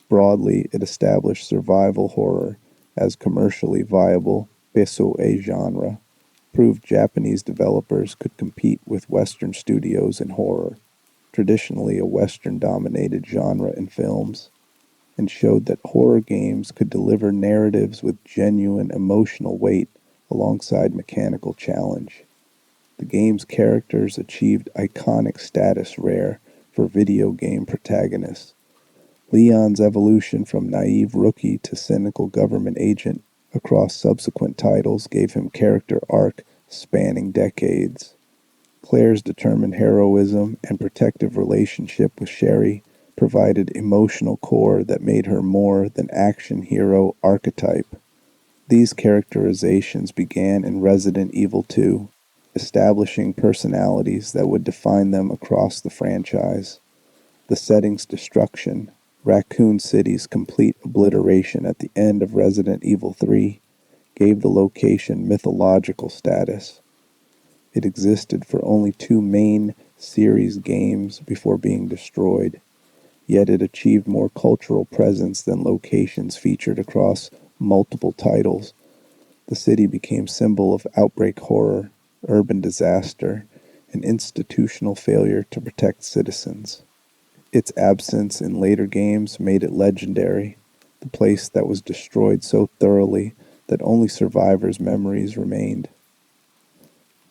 Broadly, it established survival horror as commercially viable Beso-e genre, proved Japanese developers could compete with Western studios in horror, traditionally a Western-dominated genre in films, and showed that horror games could deliver narratives with genuine emotional weight alongside mechanical challenge. The game's characters achieved iconic status rare for video game protagonists. Leon's evolution from naive rookie to cynical government agent across subsequent titles gave him character arc spanning decades. Claire's determined heroism and protective relationship with Sherry provided emotional core that made her more than action hero archetype. These characterizations began in Resident Evil 2, establishing personalities that would define them across the franchise. The setting's destruction, Raccoon City's complete obliteration at the end of Resident Evil 3, gave the location mythological status. It existed for only two main series games before being destroyed, yet it achieved more cultural presence than locations featured across multiple titles. The city became symbol of outbreak horror, urban disaster, and institutional failure to protect citizens. Its absence in later games made it legendary, the place that was destroyed so thoroughly that only survivors' memories remained.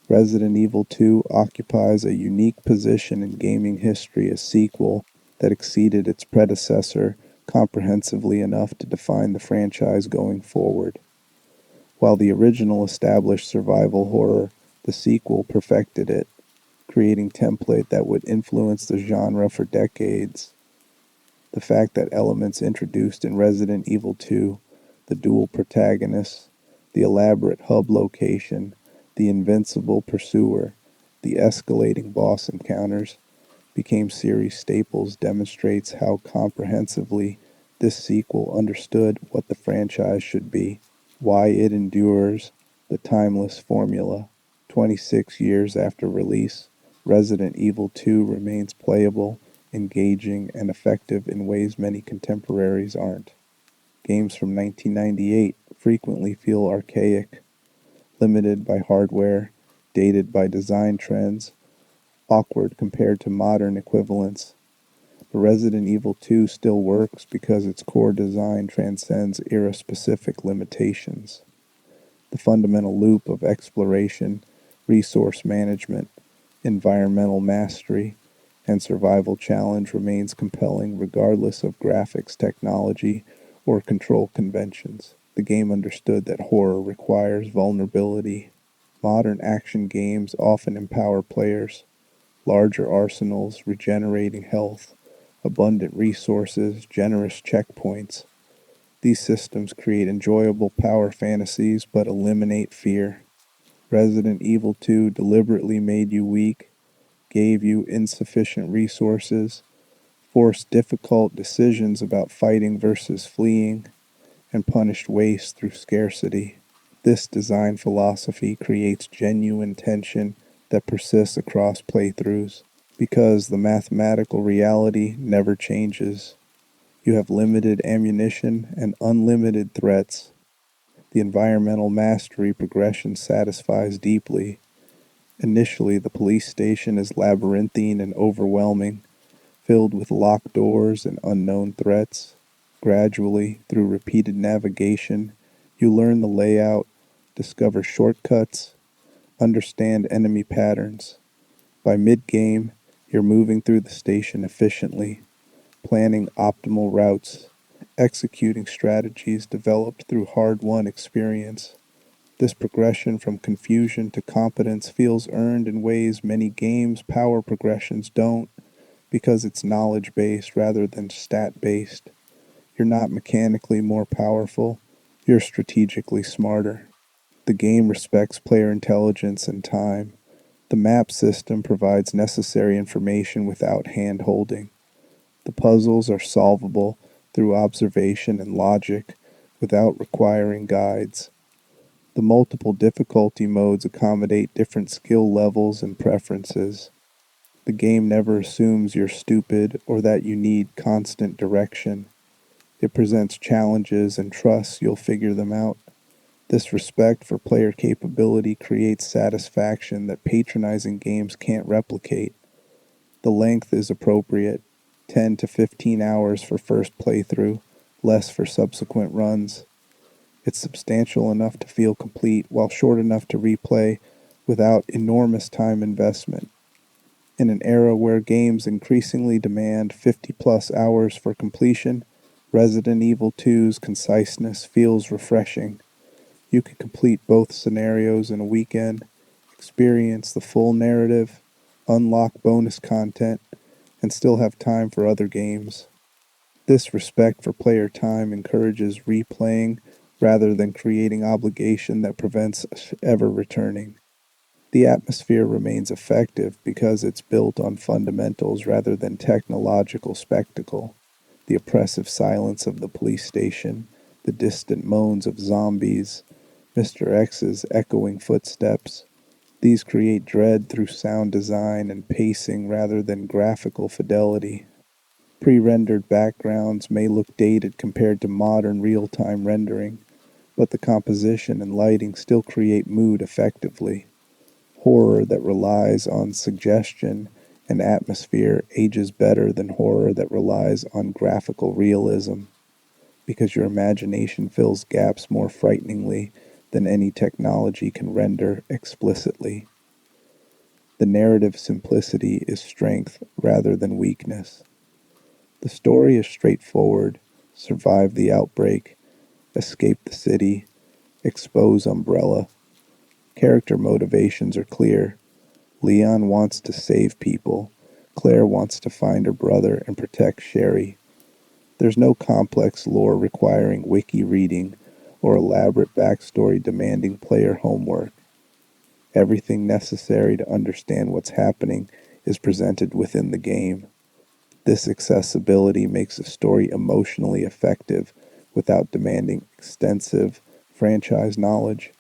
Resident Evil 2 occupies a unique position in gaming history, a sequel that exceeded its predecessor comprehensively enough to define the franchise going forward. While the original established survival horror, the sequel perfected it, creating template that would influence the genre for decades. The fact that elements introduced in Resident Evil 2, the dual protagonists, the elaborate hub location, the invincible pursuer, the escalating boss encounters, became series staples demonstrates how comprehensively this sequel understood what the franchise should be, why it endures, the timeless formula. 26 years after release, Resident Evil 2 remains playable, engaging, and effective in ways many contemporaries aren't. Games from 1998 frequently feel archaic, limited by hardware, dated by design trends, awkward compared to modern equivalents. But Resident Evil 2 still works because its core design transcends era-specific limitations. The fundamental loop of exploration, resource management, environmental mastery, and survival challenge remains compelling regardless of graphics technology or control conventions. The game understood that horror requires vulnerability. Modern action games often empower players, larger arsenals, regenerating health, abundant resources, generous checkpoints. These systems create enjoyable power fantasies but eliminate fear. Resident Evil 2 deliberately made you weak, gave you insufficient resources, forced difficult decisions about fighting versus fleeing, and punished waste through scarcity. This design philosophy creates genuine tension that persists across playthroughs, because the mathematical reality never changes. You have limited ammunition and unlimited threats. The environmental mastery progression satisfies deeply. Initially, the police station is labyrinthine and overwhelming, filled with locked doors and unknown threats. Gradually, through repeated navigation, you learn the layout, discover shortcuts, understand enemy patterns. By mid-game, you're moving through the station efficiently, planning optimal routes, executing strategies developed through hard-won experience. This progression from confusion to competence feels earned in ways many games' power progressions don't, because it's knowledge-based rather than stat-based. You're not mechanically more powerful, you're strategically smarter. The game respects player intelligence and time. The map system provides necessary information without hand-holding. The puzzles are solvable through observation and logic without requiring guides. The multiple difficulty modes accommodate different skill levels and preferences. The game never assumes you're stupid or that you need constant direction. It presents challenges and trusts you'll figure them out. This respect for player capability creates satisfaction that patronizing games can't replicate. The length is appropriate, 10 to 15 hours for first playthrough, less for subsequent runs. It's substantial enough to feel complete while short enough to replay without enormous time investment. In an era where games increasingly demand 50 plus hours for completion, Resident Evil 2's conciseness feels refreshing. You can complete both scenarios in a weekend, experience the full narrative, unlock bonus content, and still have time for other games. This respect for player time encourages replaying rather than creating obligation that prevents ever returning. The atmosphere remains effective because it's built on fundamentals rather than technological spectacle. The oppressive silence of the police station, the distant moans of zombies, Mr. X's echoing footsteps. These create dread through sound design and pacing rather than graphical fidelity. Pre-rendered backgrounds may look dated compared to modern real-time rendering, but the composition and lighting still create mood effectively. Horror that relies on suggestion and atmosphere ages better than horror that relies on graphical realism, because your imagination fills gaps more frighteningly than any technology can render explicitly. The narrative simplicity is strength rather than weakness. The story is straightforward: survive the outbreak, escape the city, expose Umbrella. Character motivations are clear. Leon wants to save people. Claire wants to find her brother and protect Sherry. There's no complex lore requiring wiki reading or elaborate backstory demanding player homework. Everything necessary to understand what's happening is presented within the game. This accessibility makes a story emotionally effective without demanding extensive franchise knowledge.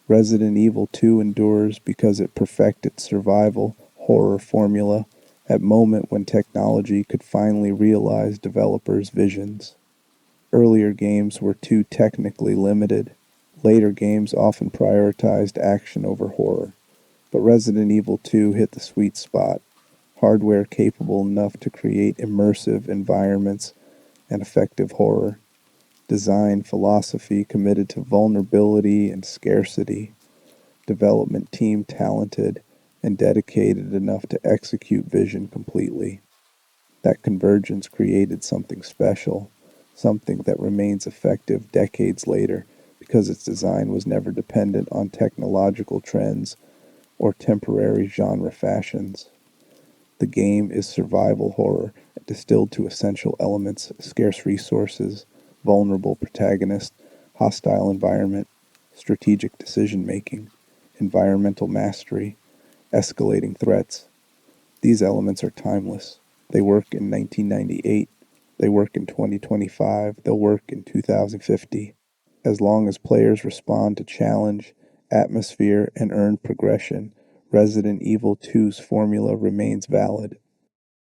Resident Evil 2 endures because it perfected survival horror formula at a moment when technology could finally realize developers' visions. Earlier games were too technically limited. Later games often prioritized action over horror. But Resident Evil 2 hit the sweet spot: hardware capable enough to create immersive environments and effective horror. Design philosophy committed to vulnerability and scarcity. Development team talented and dedicated enough to execute vision completely. That convergence created something special, something that remains effective decades later because its design was never dependent on technological trends or temporary genre fashions. The game is survival horror distilled to essential elements: scarce resources, vulnerable protagonist, hostile environment, strategic decision making, environmental mastery, escalating threats. These elements are timeless. They work in 1998, they work in 2025, they'll work in 2050. As long as players respond to challenge, atmosphere, and earned progression, Resident Evil 2's formula remains valid.